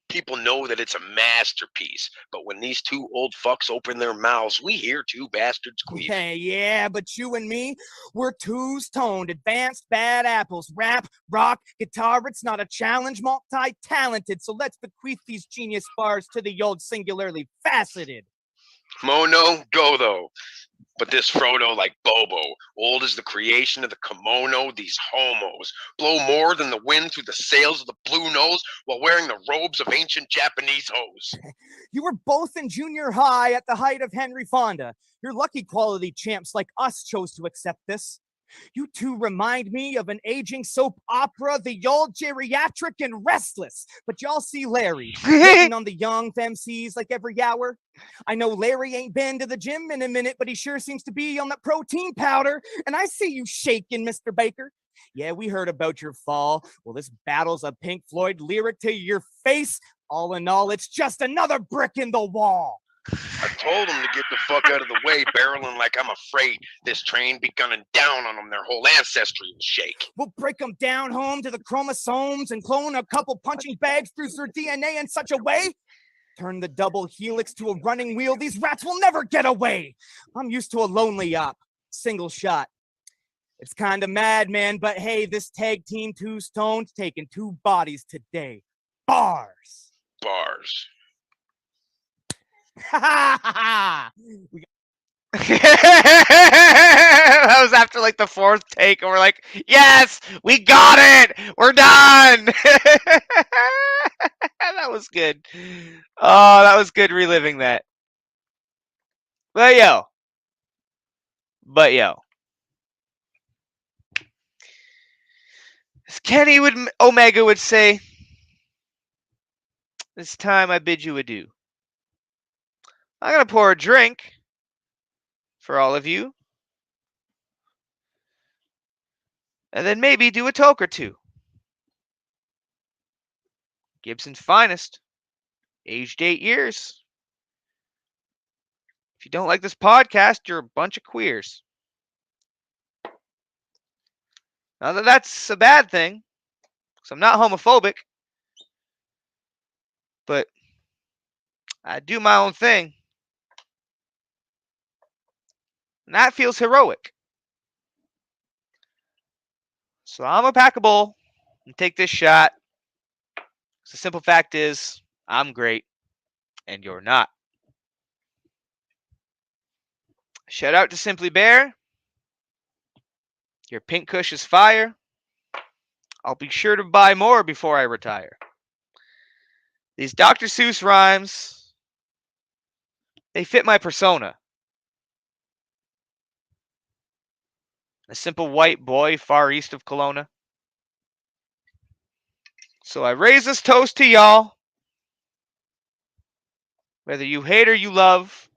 people know that it's a masterpiece. But when these 2 old fucks open their mouths, we hear 2 bastards queef. Hey, yeah, but you and me, we're twos-toned, advanced bad apples. Rap, rock, guitar, it's not a challenge, multi-talented. So let's bequeath these genius bars to the old singularly faceted. Mono, go though. But this Frodo like Bobo, old as the creation of the kimono, these homos blow more than the wind through the sails of the blue nose while wearing the robes of ancient Japanese hoes. You were both in junior high at the height of Henry Fonda. Your lucky quality champs like us chose to accept this. You 2 remind me of an aging soap opera, the old geriatric and restless. But y'all see Larry hitting on the young femcs like every hour. I know Larry ain't been to the gym in a minute, but he sure seems to be on that protein powder. And I see you shaking, Mr. Baker. Yeah, we heard about your fall. Well, this battle's a Pink Floyd lyric to your face. All in all, it's just another brick in the wall. I told them to get the fuck out of the way, barreling like I'm afraid this train be gunning down on them. Their whole ancestry will shake. We'll break them down home to the chromosomes and clone a couple punching bags through their DNA in such a way. Turn the double helix to a running wheel. These rats will never get away. I'm used to a lonely op, single shot. It's kind of mad, man, but hey, this tag team 2 stones taking 2 bodies today. Bars. Bars. That was after like the 4th take, and we're like, yes, we got it. We're done. That was good. Oh, that was good reliving that. But yo. As Kenny Omega would say, it's time I bid you adieu. I'm going to pour a drink for all of you. And then maybe do a toke or two. Gibson's finest. Aged 8 years. If you don't like this podcast, you're a bunch of queers. Not that that's a bad thing, because I'm not homophobic. But I do my own thing. And that feels heroic. So I'm going to pack a bowl and take this shot. The simple fact is, I'm great, and you're not. Shout out to Simply Bear. Your pink kush is fire. I'll be sure to buy more before I retire. These Dr. Seuss rhymes, they fit my persona. A simple white boy far east of Kelowna. So I raise this toast to y'all. Whether you hate or you love.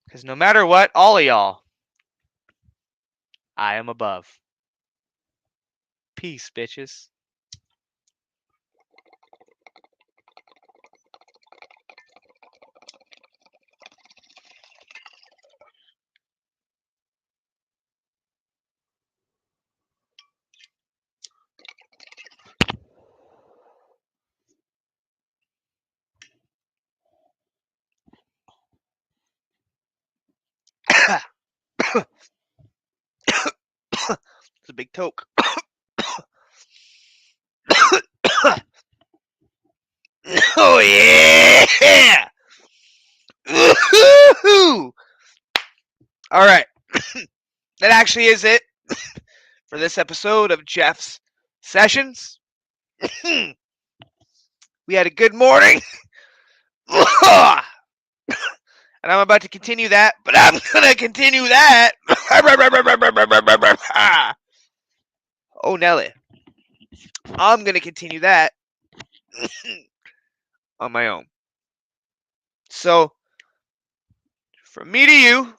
Because no matter what, all of y'all, I am above. Peace, bitches. It's a big toke. Oh, yeah! Woo-hoo-hoo! All right. That actually is it for this episode of Jeff's Sessions. We had a good morning. And I'm about to continue that, but I'm going to continue that. Oh, Nelly. I'm going to continue that on my own. So, from me to you,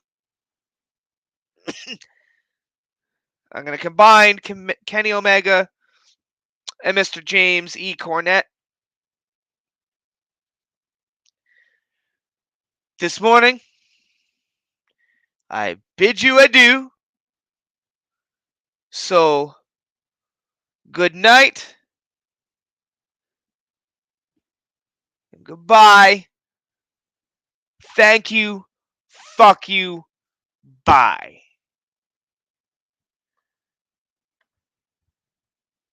I'm going to combine Kenny Omega and Mr. James E. Cornett. This morning, I bid you adieu. So, good night. And goodbye. Thank you. Fuck you. Bye.